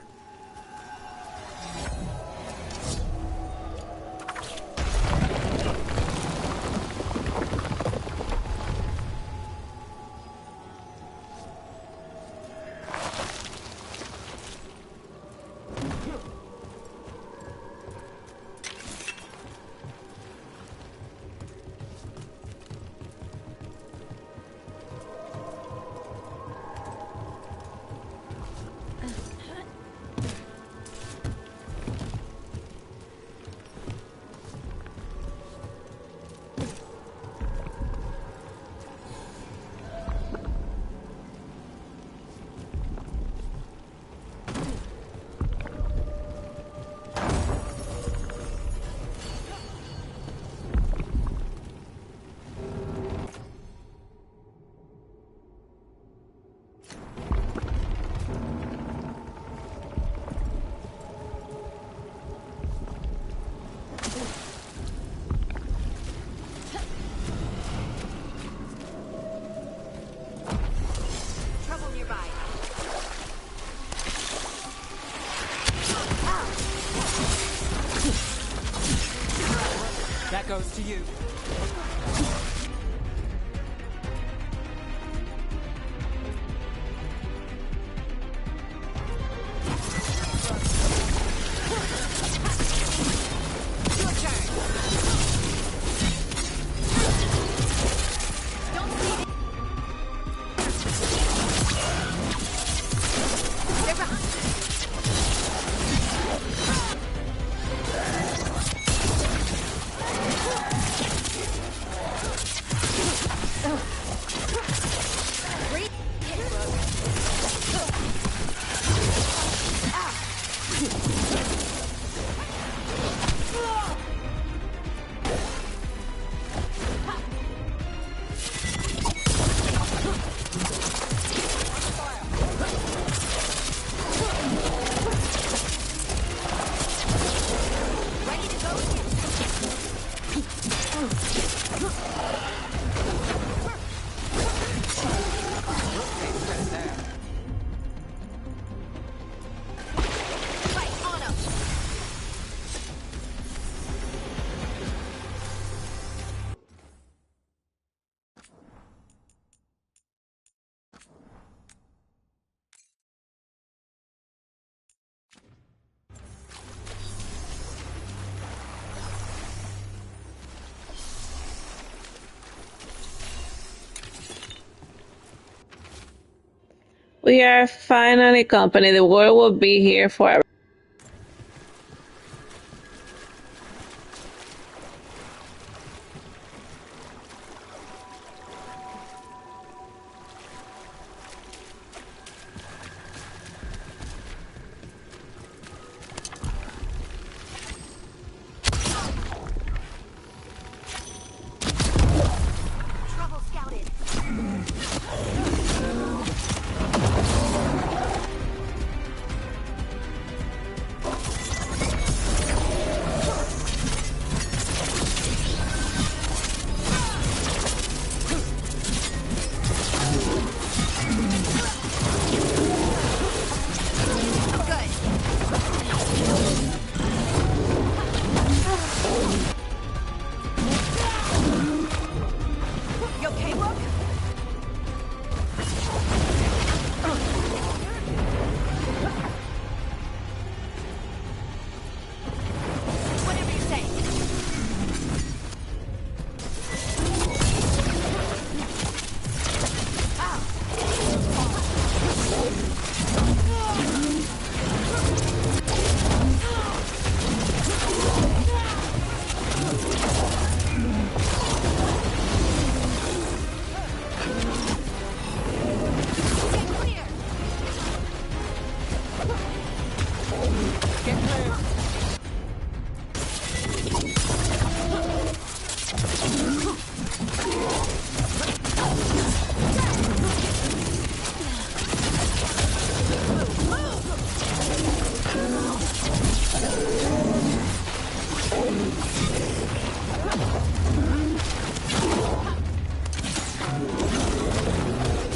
That goes to you. We are finally company. The world will be here forever. Trouble scouted. You okay, Rook? Whatever you say.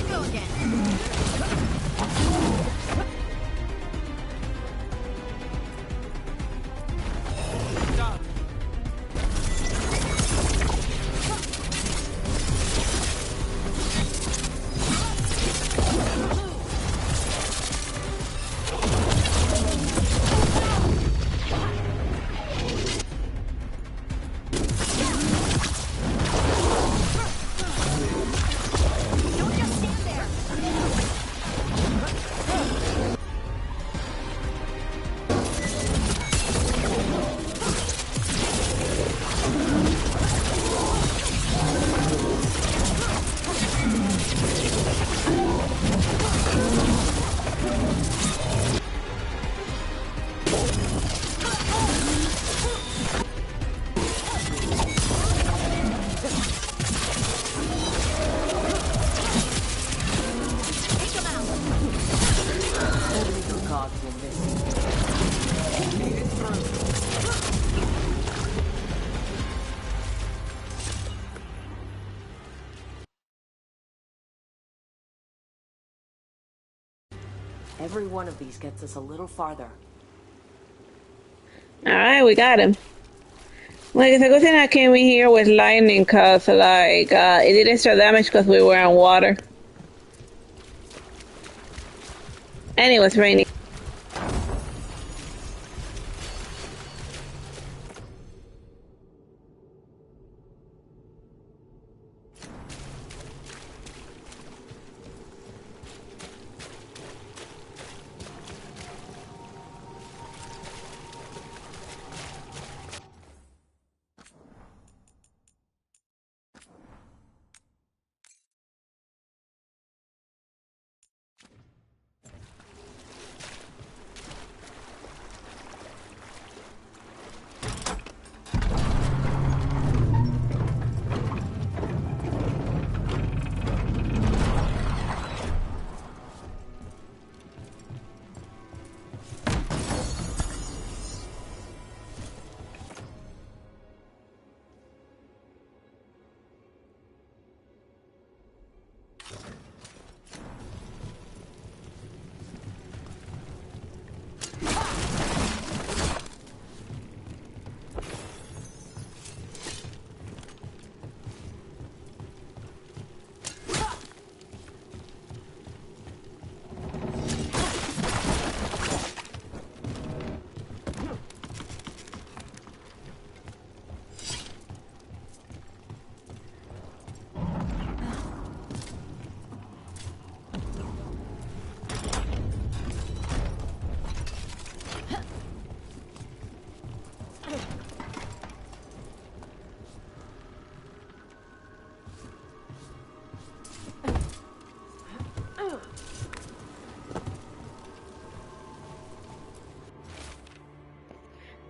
Go again. Don't just stand there. Take him out. Only the gods will miss you. Made it through. Every one of these gets us a little farther. Alright, we got him. Like, the good thing I came in here with lightning cause, like, it did extra damage because we were on water. And it was raining.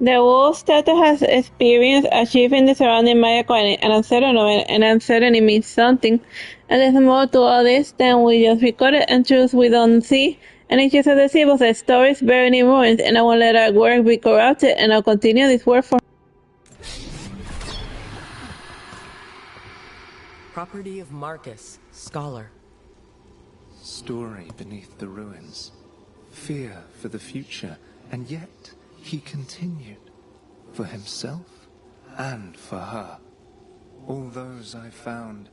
The wolf statue has experience achieving the surrounding magical and uncertainty means something. And there's more to all this than we just recorded and truths we don't see. And it's just a deceive us stories buried in ruins, and I won't let our work be corrupted, and I'll continue this work for. Property of Marcus, scholar. Story beneath the ruins. Fear for the future, and yet he continued. For himself and for her. All those I found,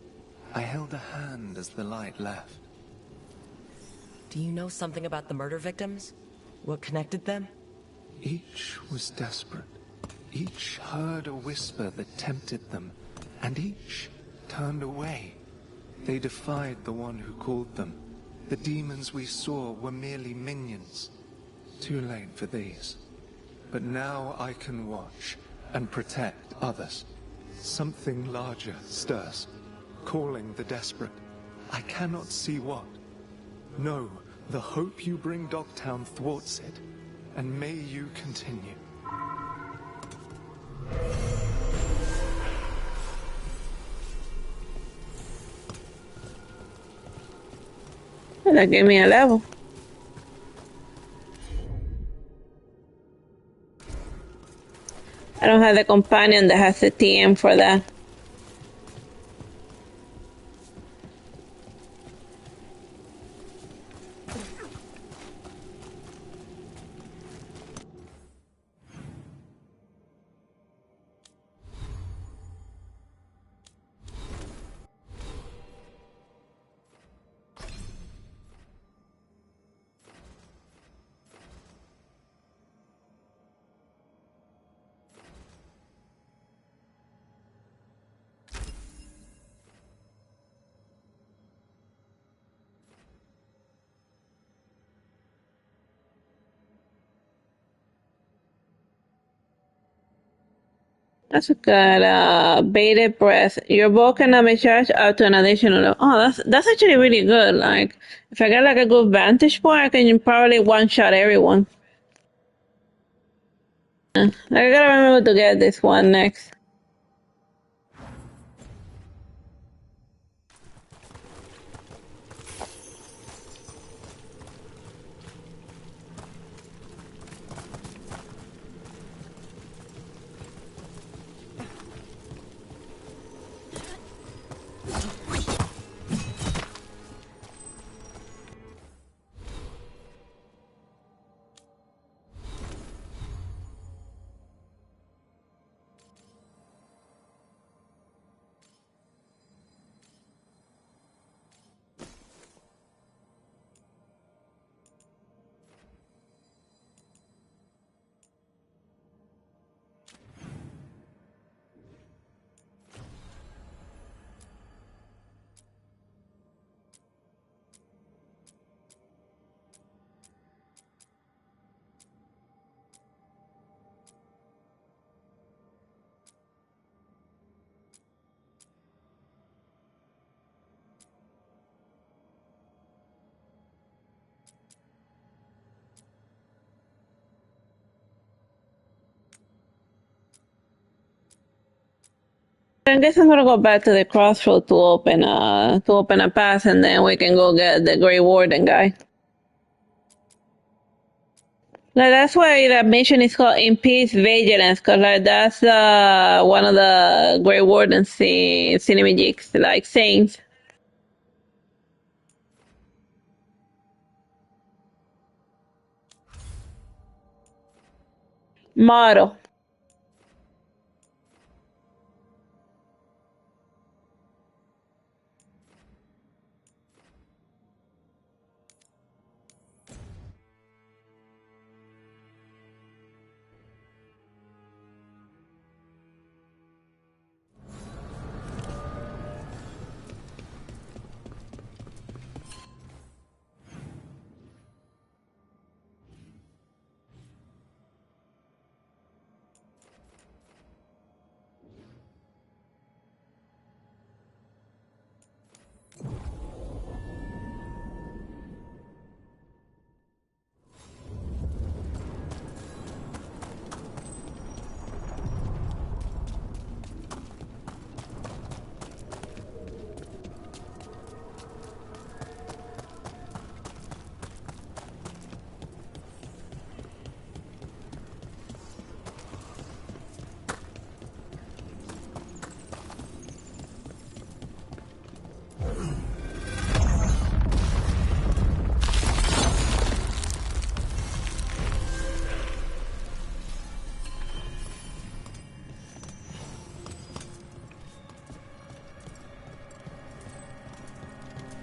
I held a hand as the light left. Do you know something about the murder victims? What connected them? Each was desperate. Each heard a whisper that tempted them, and each turned away. They defied the one who called them. The demons we saw were merely minions. Too late for these. But now I can watch and protect others. Something larger stirs, calling the desperate. I cannot see what. No, the hope you bring Dogtown thwarts it, and may you continue. That gave me a level. I don't have the companion that has the TM for that. That's a good bated breath. Your bow cannot be charged up to an additional level. Oh, that's actually really good. Like, if I get like a good vantage point, I can probably one-shot everyone. I gotta remember to get this one next. I guess I'm gonna go back to the crossroad to open a pass, and then we can go get the Grey Warden guy. Like, that's why that mission is called In Peace Vigilance, cause like that's one of the Grey Warden's cinemagics, like sayings. Motto.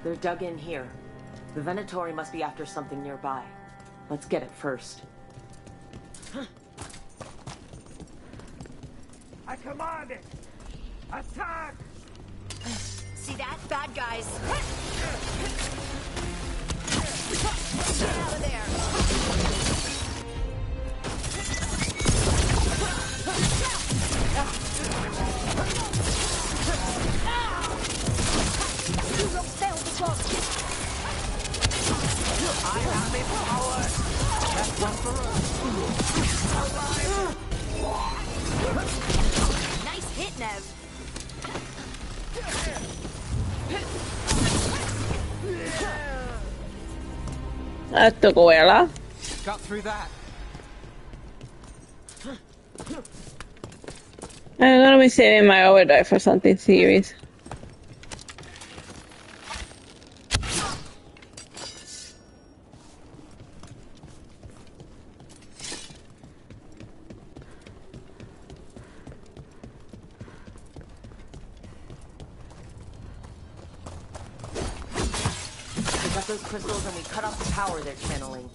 They're dug in here. The Venatori must be after something nearby. Let's get it first. I command it! Attack! See that? Bad guys. Get out of there. I have its power! That's one for us! Nice hit, Nev. That took a while, huh? Got through that. I'm gonna be saving my overdrive for something serious. Those crystals and we cut off the power they're channeling.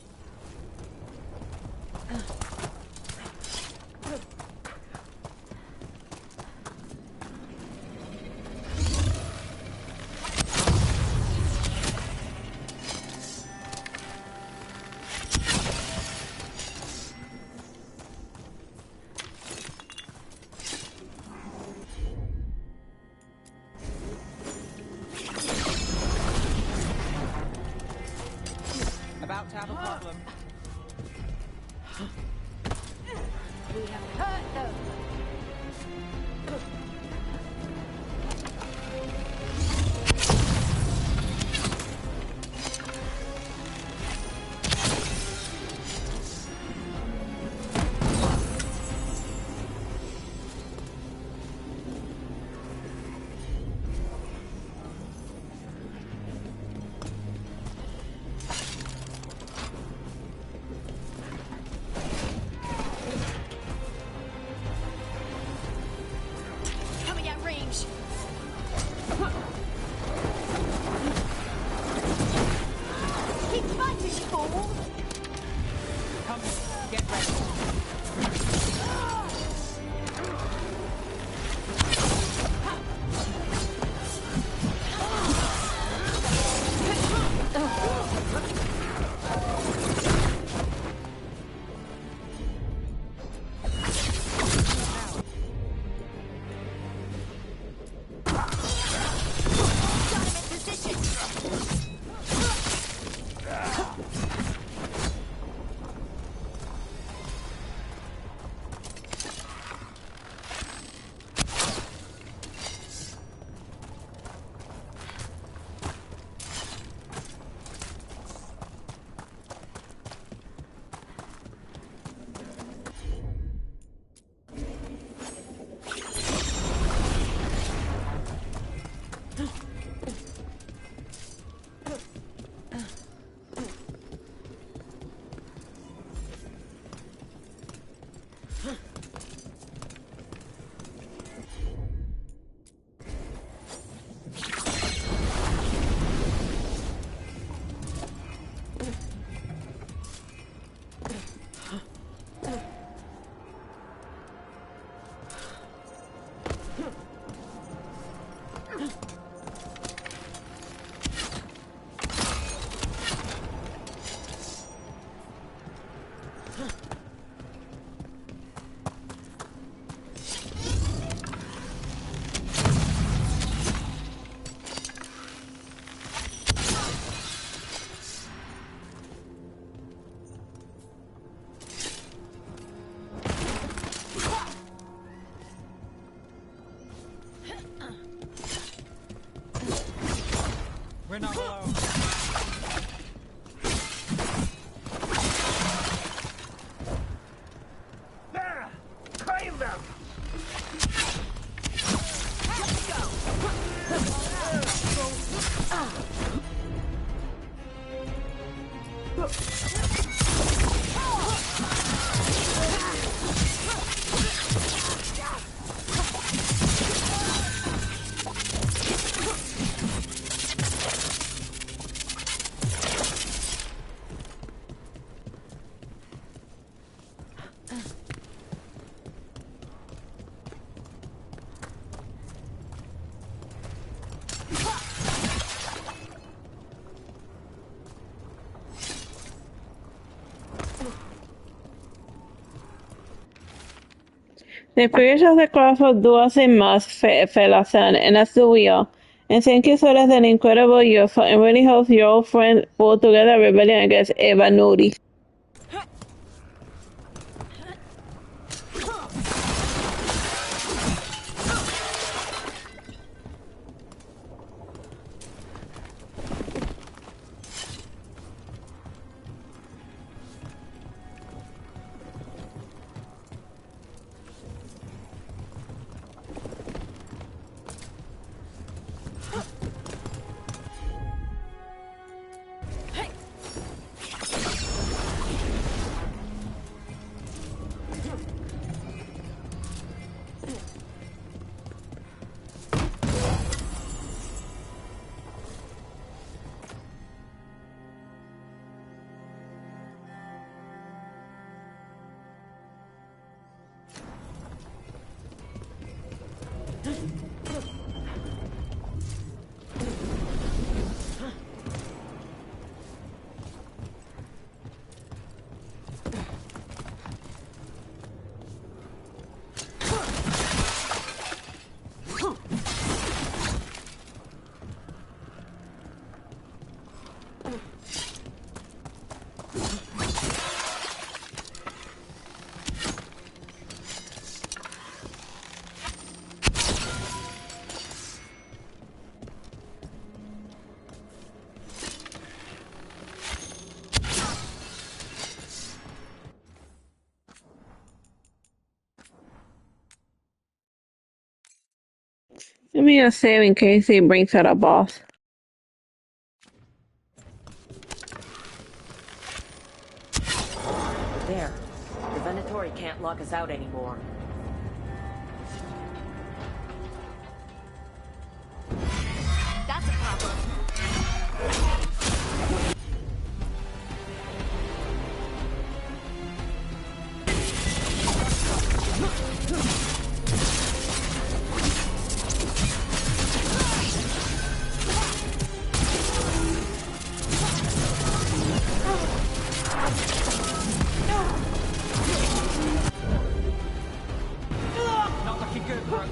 About to have a problem. We have hurt them. We're not alone. There! Claim them! The periods of the cross of duels in Musk fell aside, and as do we all. And thank you so much, an incredible year, so I really hope your old friends pull together a rebellion against Eva Nuri. Let me just save in case he brings out a boss. There. The Venatori can't lock us out anymore. That's a problem. Not looking good, bro.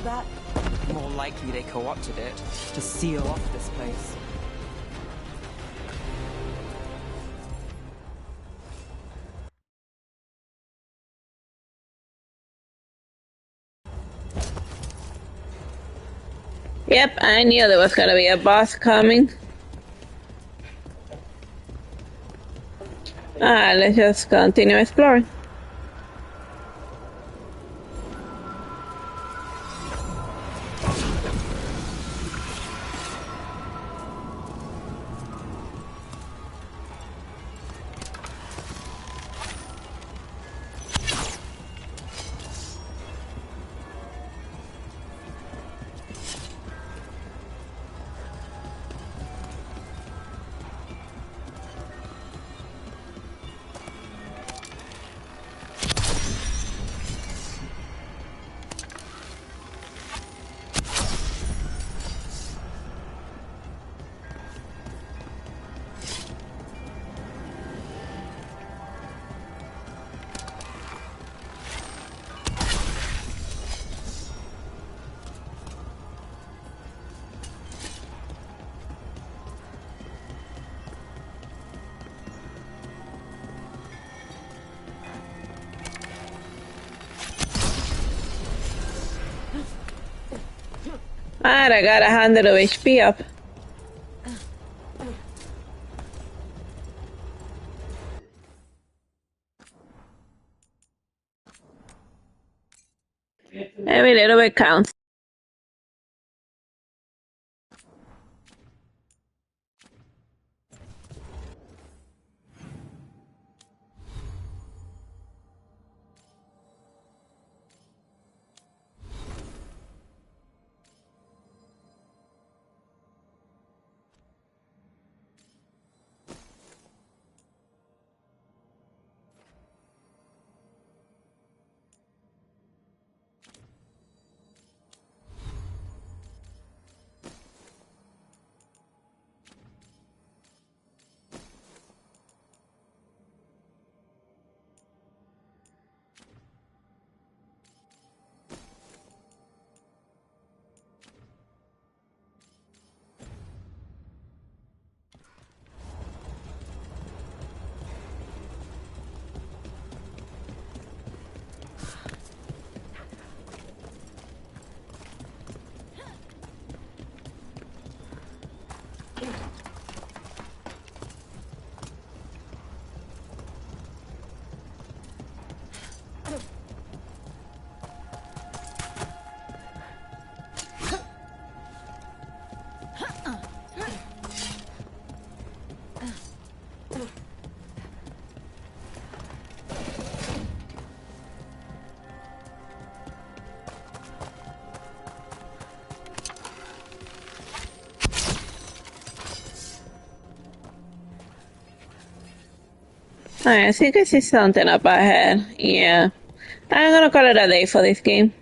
That? More likely they co-opted it to seal off this place. Yep, I knew there was gonna be a boss coming. Let's just continue exploring. Alright, I got 100 of HP up. Every little bit counts. Alright, I think I see something up ahead. Yeah. I'm gonna call it a day for this game.